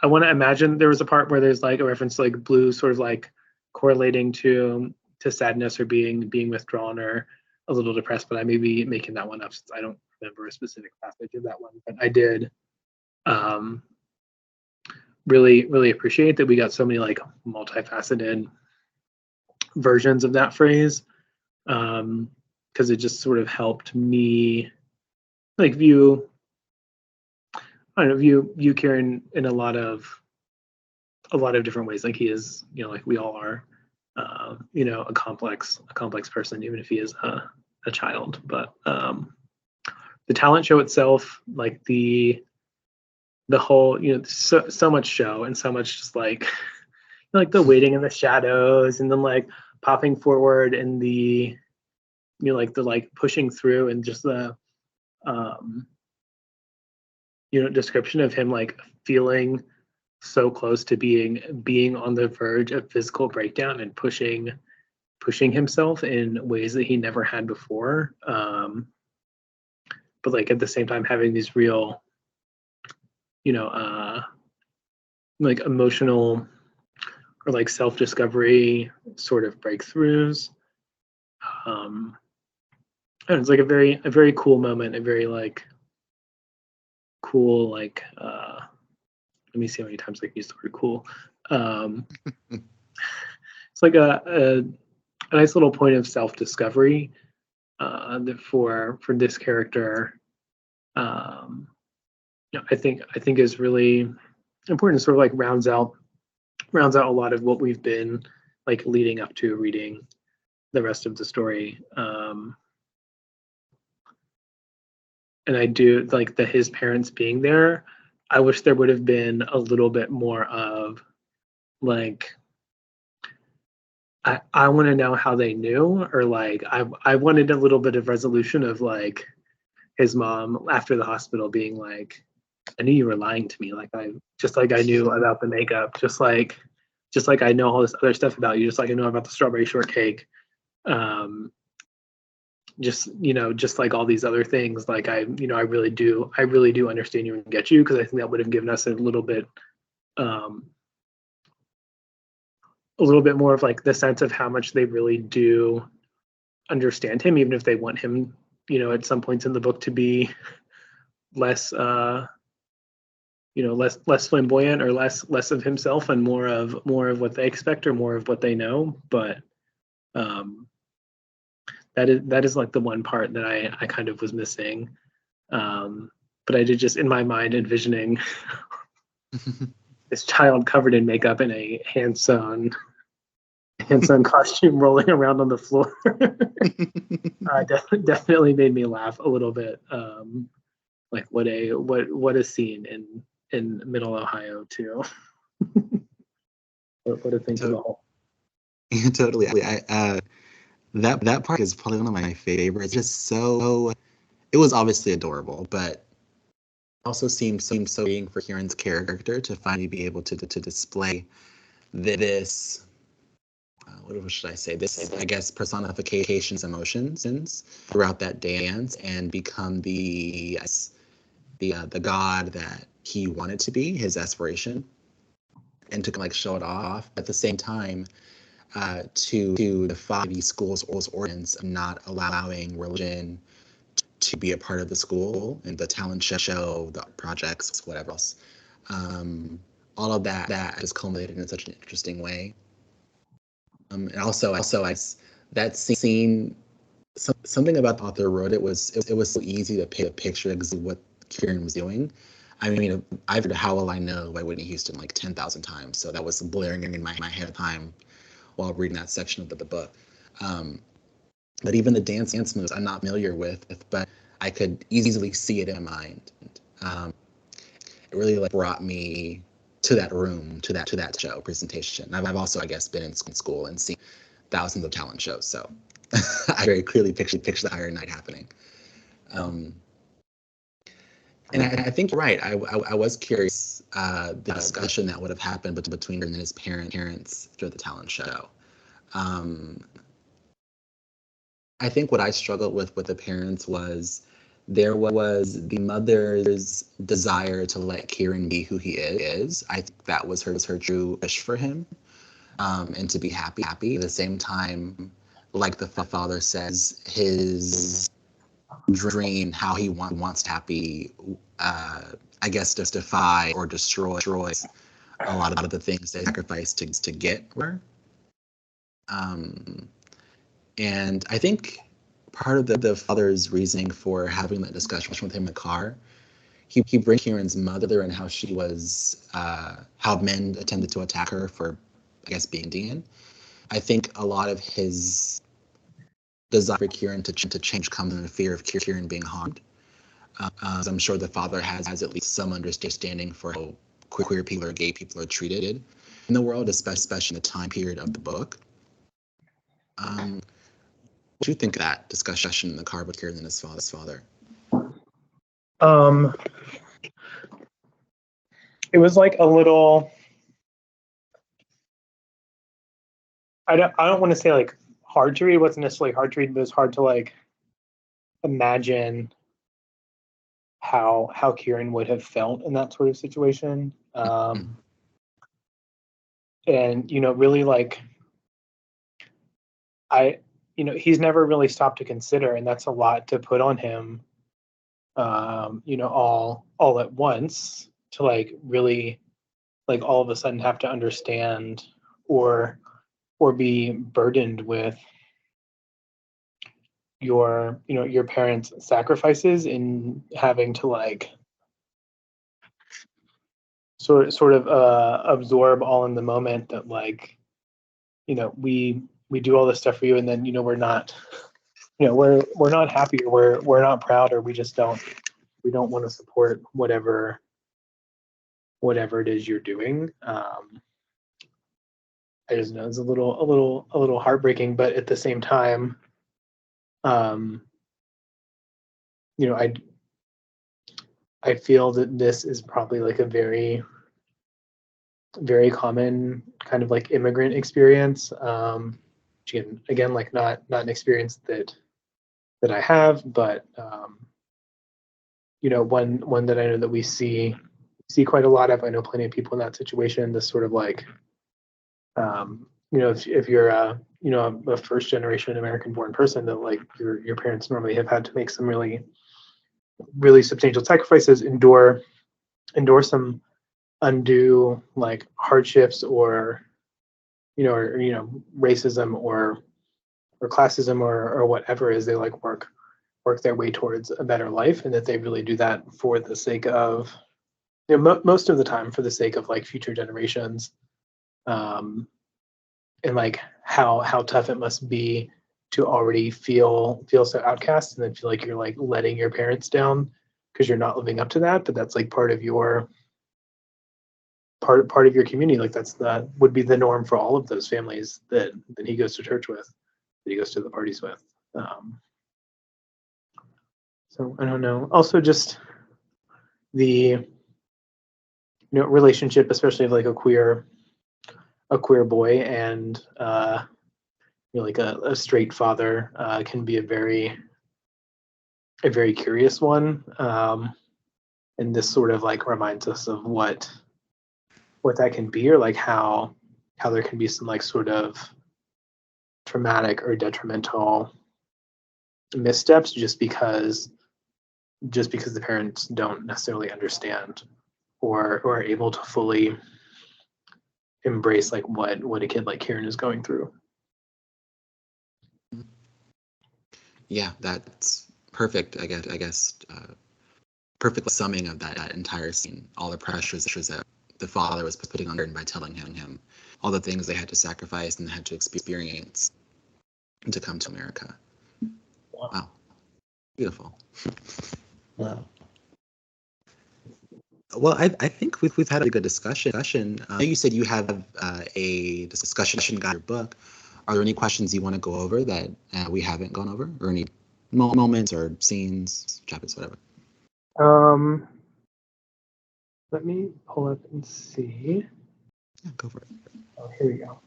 want to imagine there was a part where there's like a reference to like blue sort of like correlating to sadness or being withdrawn or a little depressed, but I may be making that one up since I don't remember a specific passage of that one. But I did really appreciate that we got so many like multifaceted versions of that phrase, because it just sort of helped me like view Kieran in a lot of different ways. Like he is, like we all are, a complex person, even if he is a child. But the talent show itself, like the whole, so much show and so much just like like the waiting in the shadows, and then like popping forward and the like the like pushing through, and just the description of him like feeling so close to being on the verge of physical breakdown and pushing himself in ways that he never had before, but like at the same time having these real like emotional or like self-discovery sort of breakthroughs. And it's like a very cool moment, a very like cool like let me see how many times I used the word cool. It's like a nice little point of self-discovery that for this character, I think is really important. Sort of like rounds out a lot of what we've been like leading up to reading the rest of the story. And I do like his parents being there. I wish there would have been a little bit more of like, I want to know how they knew, or like I wanted a little bit of resolution of like his mom after the hospital being like, I knew you were lying to me. Like I knew about the makeup, just like I know all this other stuff about you, just like I know about the strawberry shortcake. Just like all these other things, like I really do understand you and get you, because I think that would have given us a little bit more of like the sense of how much they really do understand him, even if they want him, at some points in the book to be less less flamboyant or less of himself and more of what they expect or more of what they know. But that is like the one part that I kind of was missing. But I did just in my mind envisioning this child covered in makeup in a hand-sewn costume rolling around on the floor. Definitely made me laugh a little bit. Like what a scene in Middle Ohio too. what a thing for the whole. Totally. That part is probably one of my favorites. Just so, it was obviously adorable, but also seemed so freeing for Kieran's character to finally be able to display this. What should I say? This, I guess, personifications, emotions throughout that dance and become the god that he wanted to be, his aspiration, and to like show it off. At the same time, to defy the school's ordinance of not allowing religion to be a part of the school and the talent show, the projects, whatever else. All of that just culminated in such an interesting way. And also that scene, something about the author wrote it was so easy to paint a picture of what Kieran was doing. I mean, I've heard "How Will I Know" by Whitney Houston like 10,000 times, so that was blaring in my head at the time while reading that section of the book. But even the dance moves I'm not familiar with, but I could easily see it in my mind. It really like brought me to that room, to that show presentation. I've also, I guess, been in school and seen thousands of talent shows, so I very clearly picture the entire night happening. And I think you're right. I was curious the discussion that would have happened between him and his parents through the talent show. I think what I struggled with the parents was there was the mother's desire to let Kieran be who he is. I think that was her true wish for him, and to be happy. At the same time, like the father says, his dream, how he wants to happy, I guess, just defy or destroys a lot of the things they sacrificed to get her. And I think part of the father's reasoning for having that discussion with him in the car, he brings Kieran's mother and how she was, how men attempted to attack her for, I guess, being Indian. I think a lot of his desire for Kieran to change comes in the fear of Kieran being harmed. I'm sure the father has at least some understanding for how queer people or gay people are treated in the world, especially in the time period of the book. What do you think of that discussion in the car with Kieran and his father? It was like a little. I don't want to say like hard to read. It wasn't necessarily hard to read, but it was hard to like imagine how Kieran would have felt in that sort of situation. And really like he's never really stopped to consider, and that's a lot to put on him. All at once to like really like all of a sudden have to understand or be burdened with your parents' sacrifices in having to like sort of absorb all in the moment that like we do all this stuff for you, and then we're not we're not happy, or we're not proud, or we don't want to support whatever it is you're doing. I just know it's a little heartbreaking, but at the same time, I feel that this is probably like a very, very common kind of like immigrant experience. Again, like not an experience that I have, but one that I know that we see quite a lot of. I know plenty of people in that situation. This sort of like, if you're a first generation American born person, that like your parents normally have had to make some really, really substantial sacrifices, endure some undue like hardships or racism or classism or whatever, is they like work their way towards a better life, and that they really do that for the sake of, most of the time, for the sake of like future generations, um, and like how tough it must be to already feel so outcast and then feel like you're like letting your parents down because you're not living up to that, but that's like part of your part of your community. Like that would be the norm for all of those families that he goes to church with, that he goes to the parties with. So I don't know. Also, just the relationship, especially of like a queer boy and like a straight father, can be a very curious one. And this sort of like reminds us of what that can be, or like how there can be some like sort of traumatic or detrimental missteps just because the parents don't necessarily understand or are able to fully embrace like what a kid like Kieran is going through. Yeah, that's perfect. I guess perfect summing of that entire scene. All the pressures that the father was putting on him by telling him all the things they had to sacrifice and had to experience to come to America. Wow, beautiful. Wow. Well, I think we've had a good discussion. You said you have a discussion guide your book. Are there any questions you want to go over that we haven't gone over, or any moments or scenes, chapters, whatever? Let me pull up and see. Yeah, go for it. Oh, here we go.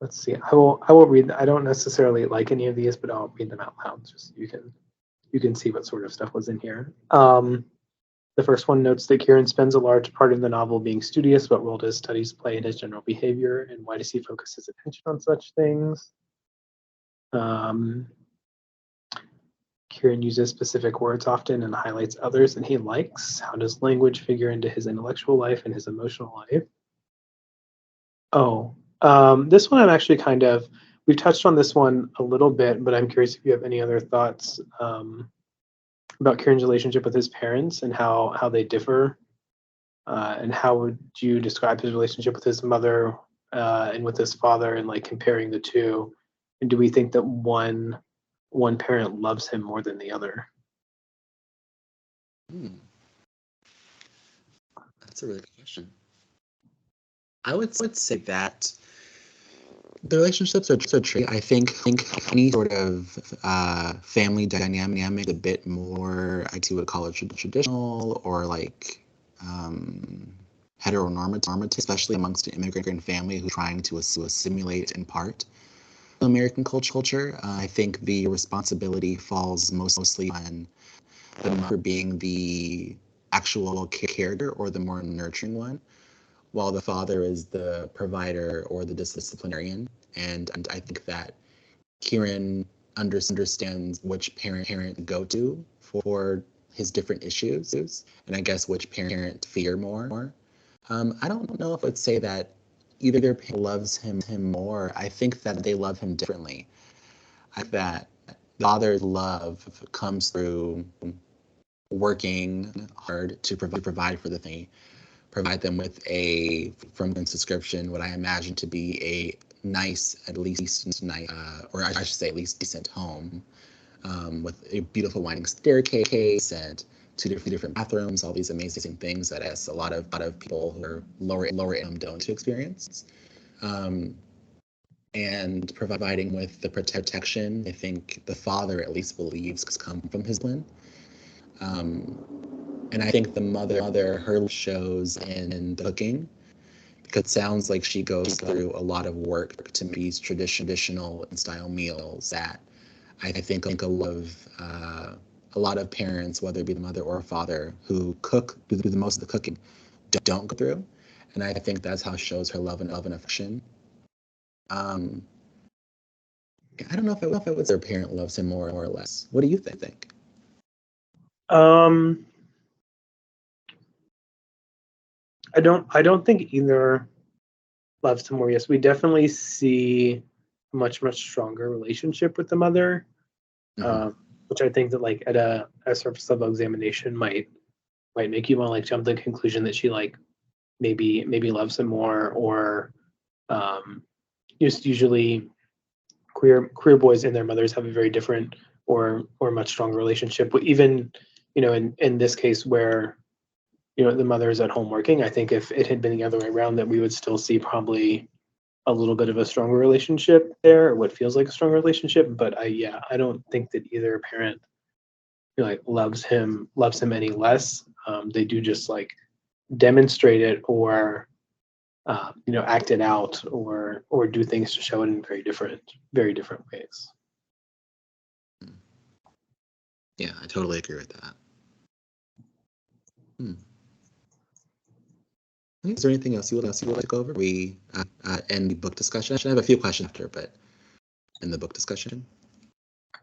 Let's see. I will read. I don't necessarily like any of these, but I'll read them out loud just so you can see what sort of stuff was in here. The first one notes that Kieran spends a large part of the novel being studious. What role does studies play in his general behavior, and why does he focus his attention on such things? Kieran uses specific words often and highlights others that he likes. How does language figure into his intellectual life and his emotional life? Oh, this one I'm actually we've touched on this one a little bit, but I'm curious if you have any other thoughts about Kieran's relationship with his parents and how they differ, and how would you describe his relationship with his mother and with his father, and like comparing the two? And do we think that one parent loves him more than the other? That's a really good question. I would say that the relationships are tricky. I think any sort of family dynamic is a bit more, I would call it traditional, or like heteronormative, especially amongst an immigrant family who's trying to assimilate in part American culture. I think the responsibility falls mostly on the mother being the actual caregiver or the more nurturing one, while the father is the provider or the disciplinarian. And I think that Kieran understands which parent to go to for his different issues, and I guess which parent to fear more. I don't know if I'd say that either parent loves him more. I think that they love him differently. I think that the father's love comes through working hard to provide for the family, provide them with a, from subscription, what I imagine to be a nice, at least nice, or I should say at least decent home, with a beautiful winding staircase and two different bathrooms, all these amazing things that as a lot of people who are lower income don't experience. And providing with the protection, I think the father at least believes come from his land. And I think the mother, her shows in the cooking, because it sounds like she goes through a lot of work to make these traditional style meals that I think a lot of parents, whether it be the mother or father, who do the most of the cooking, don't go through. And I think that's how it shows her love and affection. I don't know if I would say her parent loves him more or less. What do you think? Um, I don't think either loves him more. Yes, we definitely see a much stronger relationship with the mother, Mm-hmm. which I think that like at a surface level examination might make you want to like jump to the conclusion that she like maybe loves him more, or um, just usually queer boys and their mothers have a very different or much stronger relationship. But even in this case where the mother is at home working, I think if it had been the other way around, that we would still see probably a little bit of a stronger relationship there, or what feels like a stronger relationship. But I don't think that either parent like loves him any less. They do just like demonstrate it, or act it out, or do things to show it in very different ways. Yeah, I totally agree with that. Is there anything else you would like to go over? We end the book discussion. I have a few questions after, but in the book discussion.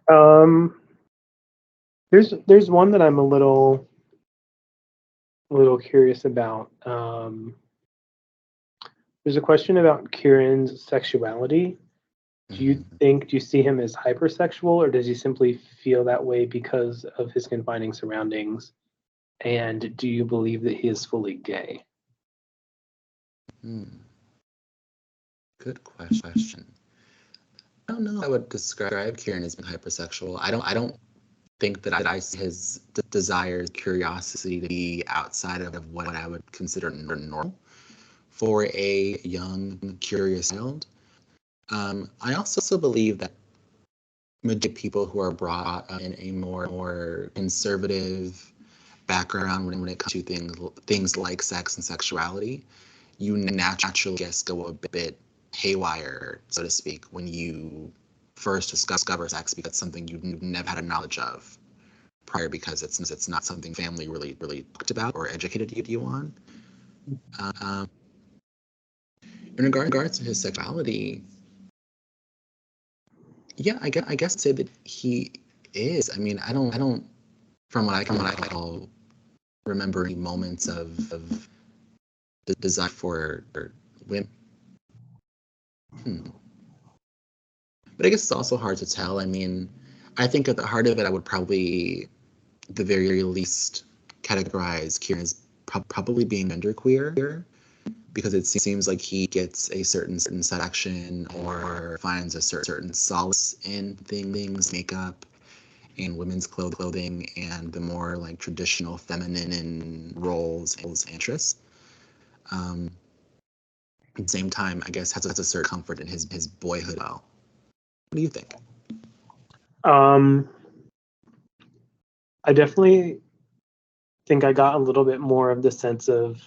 Um, there's one that I'm a little curious about. There's a question about Kieran's sexuality. Do you see him as hypersexual, or does he simply feel that way because of his confining surroundings? And do you believe that he is fully gay? Good question. I don't know if I would describe Kieran as being hypersexual. I don't think that I see his desires, curiosity to be outside of what I would consider normal for a young, curious child. I also believe that majority of people who are brought up in a more conservative background when it comes to things like sex and sexuality, you naturally just go a bit haywire, so to speak, when you first discover sex, because it's something you've never had a knowledge of prior, because it's not something family really talked about or educated you on. Um, in regards to his sexuality, yeah, I guess I'd say that he is. I mean, I don't from what I can recall, remember any moments of the desire for women. But I guess it's also hard to tell. I mean, I think at the heart of it, I would probably, at the very least, categorize Kieran as probably being genderqueer, because it seems like he gets a certain satisfaction or finds a certain solace in things, makeup, and women's clothing, and the more like traditional feminine roles and interests. At the same time, I guess has a certain comfort in his boyhood. Well, what do you think? Um, I definitely think I got a little bit more of the sense of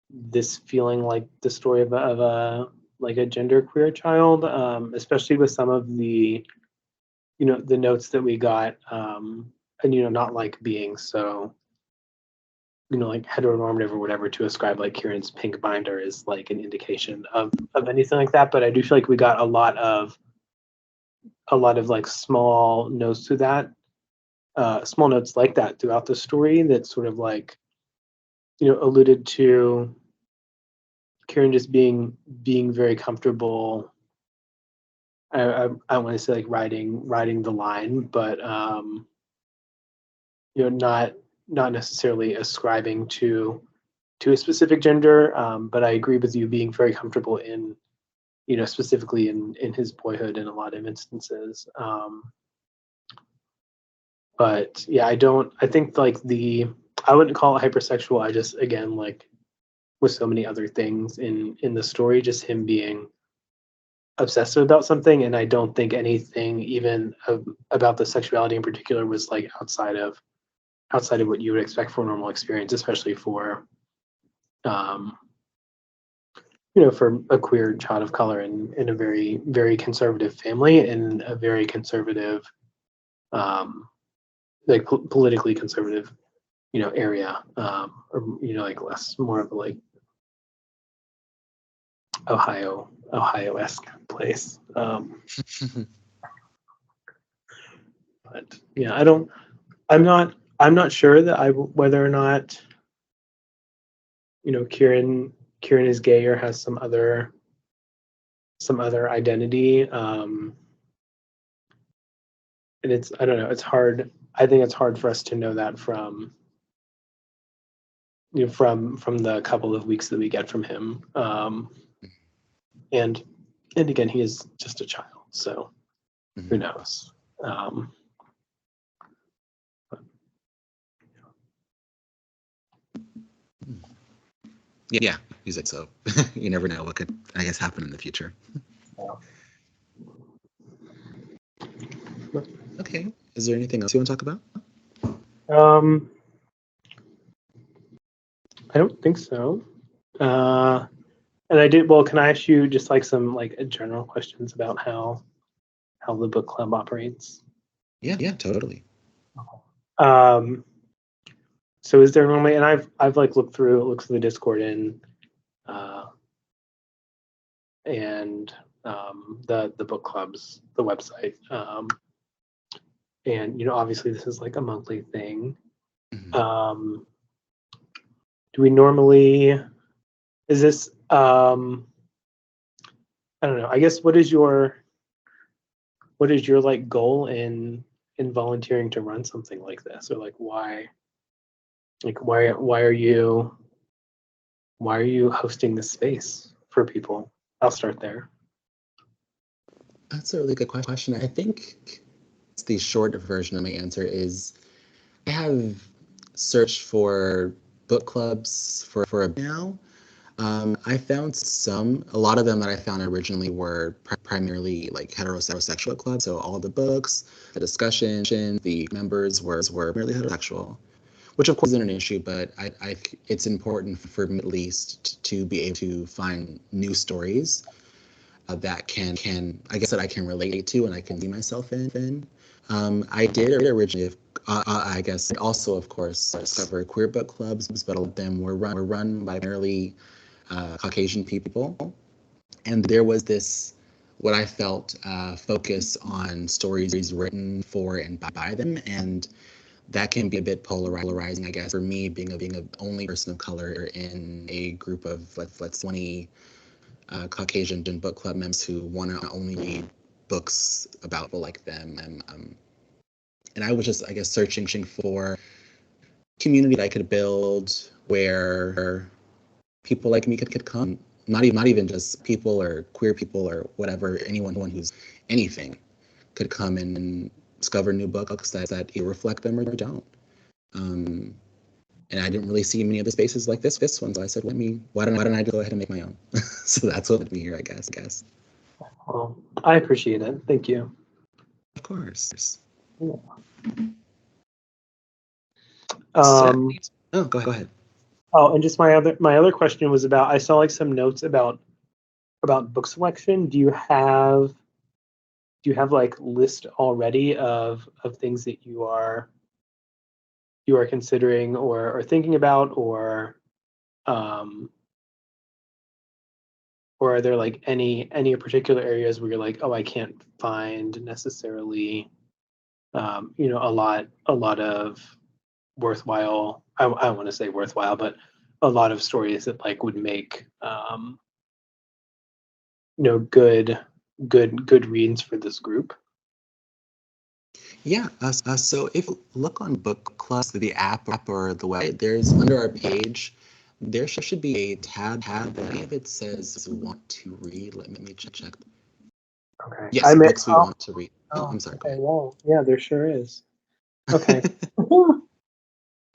this feeling like the story of a like a genderqueer child, especially with some of the the notes that we got, and not like being so like heteronormative or whatever, to ascribe like Kieran's pink binder is like an indication of anything like that. But I do feel like we got a lot of like small notes to that, small notes like that throughout the story, that sort of like alluded to Kieran just being very comfortable. I want to say like riding the line, but not necessarily ascribing to a specific gender. But I agree with you, being very comfortable in specifically in his boyhood in a lot of instances. But yeah, I think like I wouldn't call it hypersexual. I just, again, like with so many other things in the story, just him being obsessive about something. And I don't think anything even about the sexuality in particular was like outside of what you would expect for a normal experience, especially for um for a queer child of color in a very conservative family, in a very conservative, um like politically conservative area, or like less, more of a like Ohio-esque place. But yeah, I'm not sure that whether or not, Kieran is gay or has some other identity. And I don't know, it's hard. I think it's hard for us to know that from from the couple of weeks that we get from him. And again, he is just a child, so who knows? Yeah, he's like, so you never know what could, I guess, happen in the future. Okay. Is there anything else you want to talk about? I don't think so. And I did. Well, can I ask you just like some general questions about how the book club operates? Yeah, totally. So is there normally, and I've looked through the Discord and the book clubs, the website, and obviously this is like a monthly thing. Do we normally? Is this? I don't know. I guess what is your like goal in volunteering to run something like this, or like why? Why are you hosting this space for people? I'll start there. That's a really good question. I think the short version of my answer is I have searched for book clubs for a now. I found a lot of them that I found originally were primarily like heterosexual clubs. So all the books, the discussion, the members were merely heterosexual, which of course isn't an issue, but it's important for me at least to be able to find new stories that I guess that I can relate to and I can see myself in. I did originally, I guess, also of course discover queer book clubs, but all of them were run by primarily Caucasian people, and there was this what I felt focus on stories written for and by them, and that can be a bit polarizing, I guess, for me being a only person of color in a group of let's 20 Caucasian book club members who want to only read books about people like them. And I was just, I guess, searching for community that I could build where people like me could come. Not even just people or queer people or whatever, anyone who's anything could come in and discover new books that either reflect them or don't. And I didn't really see many of the spaces like this one, so I said, why don't I go ahead and make my own? So that's what led me here, I guess. Well, I appreciate it. Thank you. Of course. Yeah. Go ahead. Oh, and just my other question was about, I saw like some notes about book selection. Do you have like list already of things that you are considering or thinking about, or are there like any particular areas where you're like, oh, I can't find necessarily a lot of worthwhile, I want to say worthwhile, but a lot of stories that like would make good reads for this group? Yeah, so if you look on Book Club, the app or the website, there's under our page, there should be a tab that if it says want to read. Let me check. Okay. Yes, books we want to read. Oh, I'm sorry. Okay, well, yeah, there sure is. Okay.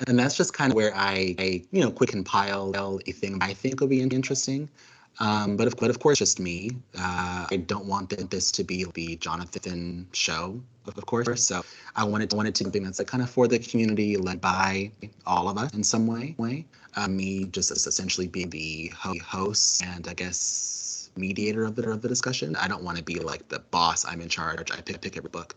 And that's just kind of where I quick compile a thing I think will be interesting. But of course, just me. I don't want this to be the Jonathan show, of course. So I wanted to be something that's like kind of for the community, led by all of us in some way. Me just essentially being the host and I guess mediator of the discussion. I don't want to be like the boss. I'm in charge. I pick every book.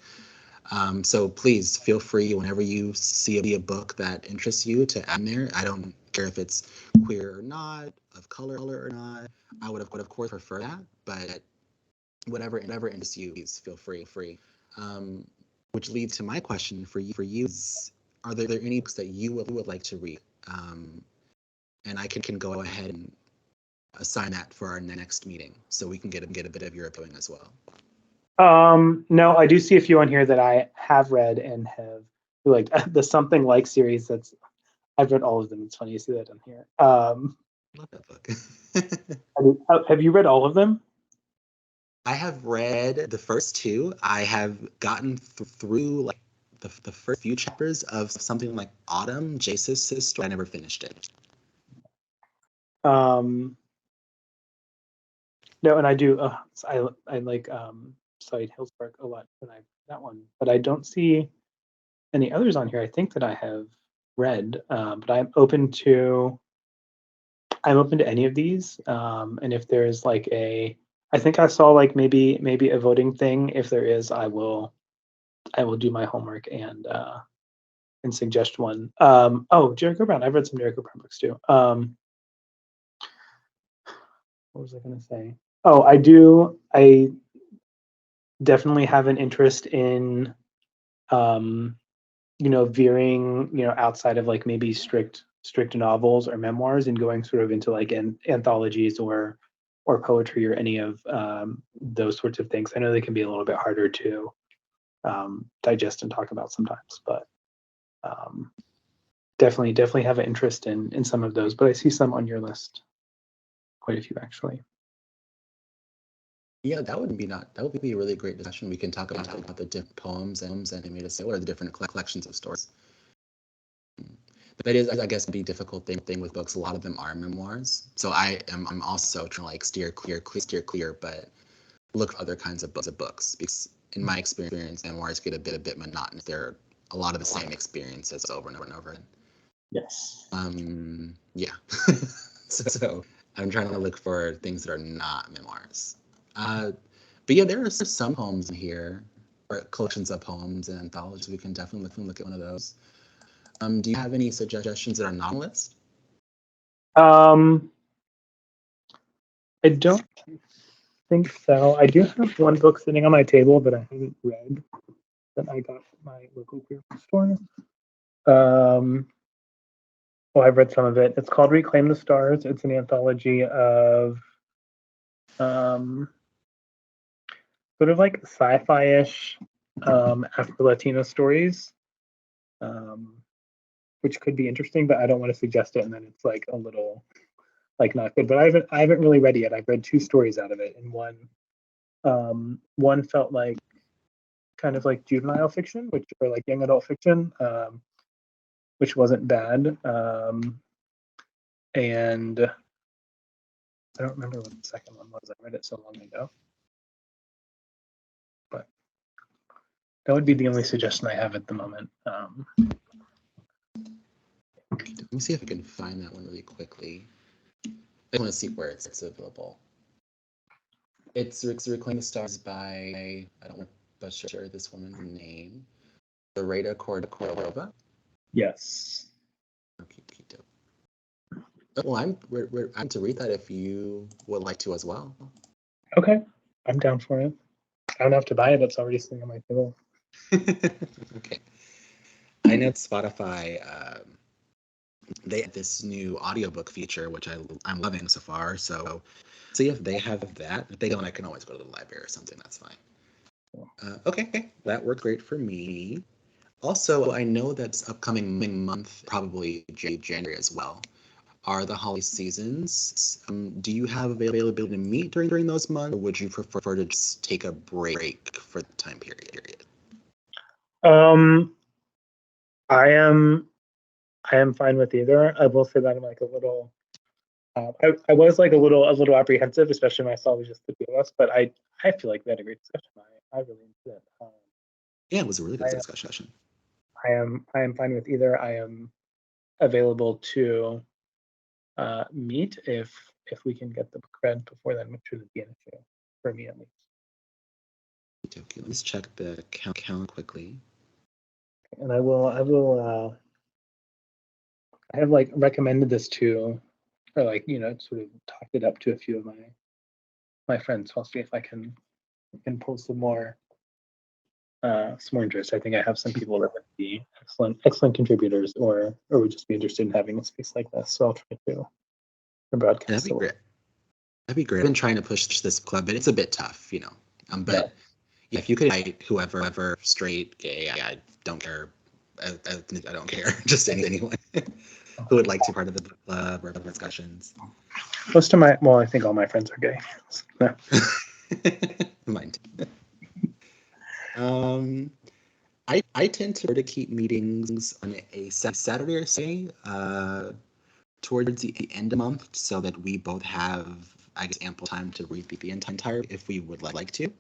So please feel free whenever you see a book that interests you to add in there. I don't care if it's queer or not, of color or not. I would of course prefer that, but whatever interests you, please feel free. which leads to my question for you is, are there any books that you would like to read? And I can go ahead and assign that for our next meeting, so we can get a bit of your opinion as well. No, I do see a few on here that I have read and have like the Something Like series. I've read all of them. It's funny you see that on here. Love that book. Have you read all of them? I have read the first two. I have gotten through like the first few chapters of Something Like Autumn, Jace's story. I never finished it. No, and I do. I like Side Hills Park a lot, and I that one, but I don't see any others on here. I think that I have read, but I'm open to any of these. And if there's like I think I saw like maybe a voting thing. If there is, I will do my homework and suggest one. Oh, Jericho Brown. I've read some Jericho Brown books too. What was I going to say? Oh, I do. I definitely have an interest in, veering, outside of like maybe strict novels or memoirs and going sort of into like anthologies or poetry or any of those sorts of things. I know they can be a little bit harder to digest and talk about sometimes, but definitely have an interest in some of those. But I see some on your list, quite a few actually. Yeah, that would be a really great discussion. We can talk about the different poems and they made us say, or the different collections of stories. That is, I guess, be a difficult thing with books. A lot of them are memoirs, so I'm also trying to like steer clear, but look for other kinds of books, because in my experience, memoirs get a bit monotonous. They're a lot of the same experiences over and over and over. Yes. Yeah. so I'm trying to look for things that are not memoirs. But yeah, there are some poems in here, or collections of poems and anthologies. We can definitely look at one of those. Do you have any suggestions that are not on the list? I don't think so. I do have one book sitting on my table that I haven't read that I got from my local queer bookstore. Well, I've read some of it. It's called Reclaim the Stars. It's an anthology of sort of like sci-fi-ish Afro-Latino stories, which could be interesting, but I don't want to suggest it and then it's like a little like not good. But I haven't really read it yet. I've read two stories out of it, and one felt like kind of like juvenile fiction, or like young adult fiction, which wasn't bad. And I don't remember what the second one was. I read it so long ago. But that would be the only suggestion I have at the moment. Let me see if I can find that one really quickly. I want to see where it's available. It's Reclaim the Stars by, I don't want to butcher this woman's name, Loretta Cordova. Yes. Okay. Well, I'm to read that if you would like to as well. Okay, I'm down for it. I don't have to buy it. It's already sitting on my table. Okay. I know Spotify, they have this new audiobook feature, which I'm loving so far. So see if they have that. If they don't, I can always go to the library or something. That's fine. Okay, that worked great for me. Also, I know that upcoming month, probably January as well, are the holiday seasons. Do you have availability to meet during those months, or would you prefer to just take a break for the time period? I am fine with either. I will say that I'm like a little. I was like a little apprehensive, especially when I saw it was just the two of us. But I feel like we had a great discussion. I really enjoyed it. Yeah, it was a really good discussion. I am fine with either. I am available to meet if we can get the book read before then, which would be an issue for me at least. Okay, let's check the count quickly. And I have like recommended this to, or like sort of talked it up to a few of my friends. So I'll see if I can pull some more some more interest. I think I have some people that would be excellent contributors, or would just be interested in having a space like this. So I'll try to broadcast. That'd be great. That'd be great. I've been trying to push this club, but it's a bit tough, you know. But yeah, if you could invite whoever, straight, gay, I don't care. I don't care. Just anyone who would like to be part of the book club or the discussions. Most of my, well, I think all my friends are gay. No. Mine. I tend to keep meetings on a Saturday or Sunday, towards the end of the month, so that we both have, I guess, ample time to read the entire, if we would like to.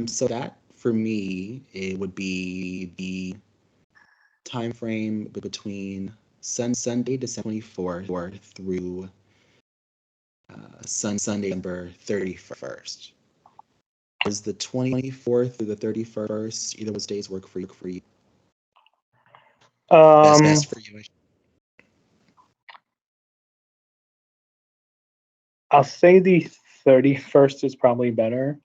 So that for me, it would be the time frame between Sunday, December 24th through Sunday, December 31st. Does the 24th through the 31st, either of those days work for you? Best for you. I'll say the 31st is probably better.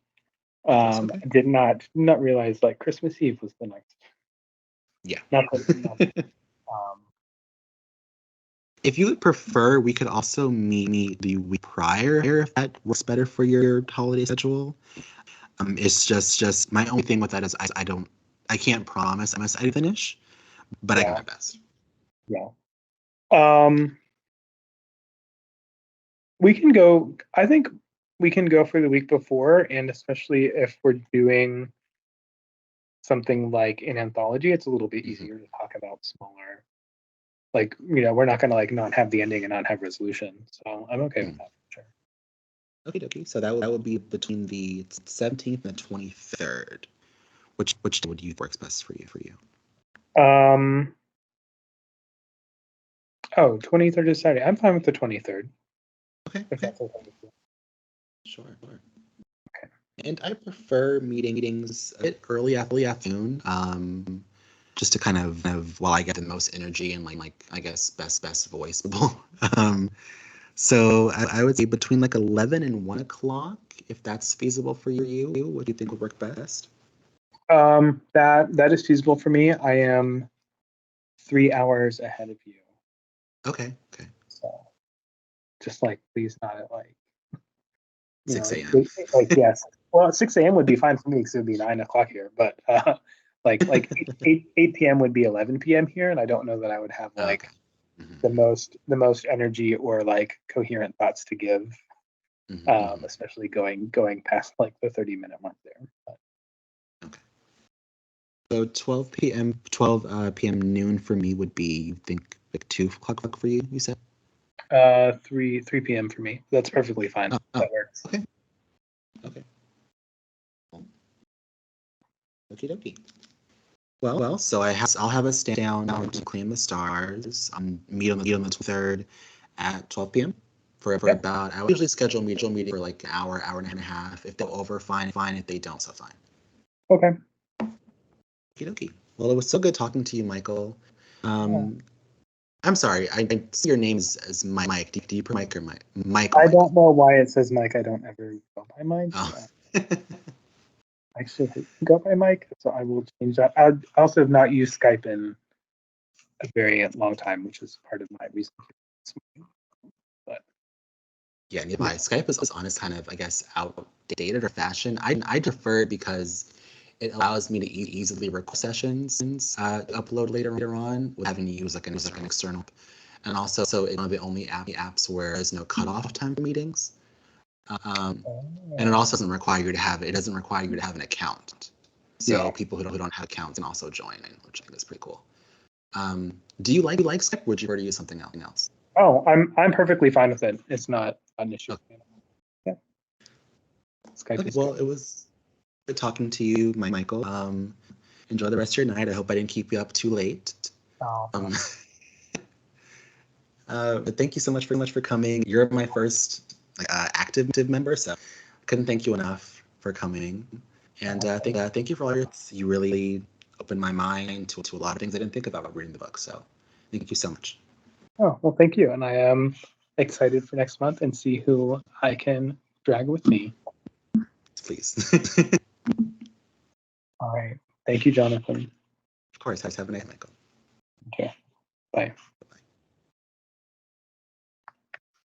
I did not realize like Christmas Eve was the next. Yeah. If you would prefer, we could also meet the week prior if that works better for your holiday schedule. It's just my only thing with that is I can't promise I finish, but I do my best. Yeah. We can go. I think we can go for the week before, and especially if we're doing something like an anthology, it's a little bit easier to talk about smaller. Like, you know, we're not going to like not have the ending and not have resolution. So I'm okay with that. Sure. Okay. So that would be between the 17th and the 23rd. Which would you works best for you? 23rd is Saturday. I'm fine with the 23rd. Okay. If that's okay. Sure. Okay. And I prefer meetings a bit early afternoon. Just to kind of while I get the most energy and like I guess best voice. So I would say between like 11 and 1 o'clock, if that's feasible for you. What do you think would work best? That is feasible for me. I am 3 hours ahead of you. Okay. So just like please not at like 6 a.m. Like yes. Well, 6 a.m. would be fine for me because it would be 9 o'clock here. But like 8 p.m. would be 11 p.m. here, and I don't know that I would have like the most energy or like coherent thoughts to give, especially going past like the 30-minute mark there. But. Okay. So 12 p.m. noon for me would be, you think, like 2 o'clock for you? You said. 3 p.m. for me. That's perfectly fine. That works. Okay. Okie dokie. Well, so I'll have us stand down to claim the stars. Meet on the 23rd at 12 p.m. for about. I usually schedule meeting for like an hour and a half. If they're over, fine. If they don't, so fine. Okay. Okie dokie. Well, it was so good talking to you, Michael. I'm sorry. I see your name as Mike. Do you prefer Mike or Mike? Mike. I don't know why it says Mike. I don't ever go by Mike. Oh. I should go by Mike, so I will change that. I also have not used Skype in a very long time, which is part of my reason. But yeah, nearby Skype is honest, kind of I guess outdated or fashion. I prefer it because it allows me to easily record sessions, upload later on, without having to use like an external. And also, so it's one of the only apps where there's no cutoff time for meetings. And it also doesn't require you to have an account. So people who don't have accounts can also join, which I think is pretty cool. Do you like Skype? Would you prefer to use something else? Oh, I'm perfectly fine with it. It's not an issue. Okay. Yeah. Skype Okay. Well, it was good talking to you, Michael. Enjoy the rest of your night. I hope I didn't keep you up too late. Oh. But thank you so much for coming. You're my first active member, so I couldn't thank you enough for coming. And thank you for all your. You really opened my mind to a lot of things I didn't think about reading the book. So thank you so much. Oh, well, thank you. And I am excited for next month and see who I can drag with me. Please. All right. Thank you, Jonathan. Of course, have a nice Michael. Okay. Bye.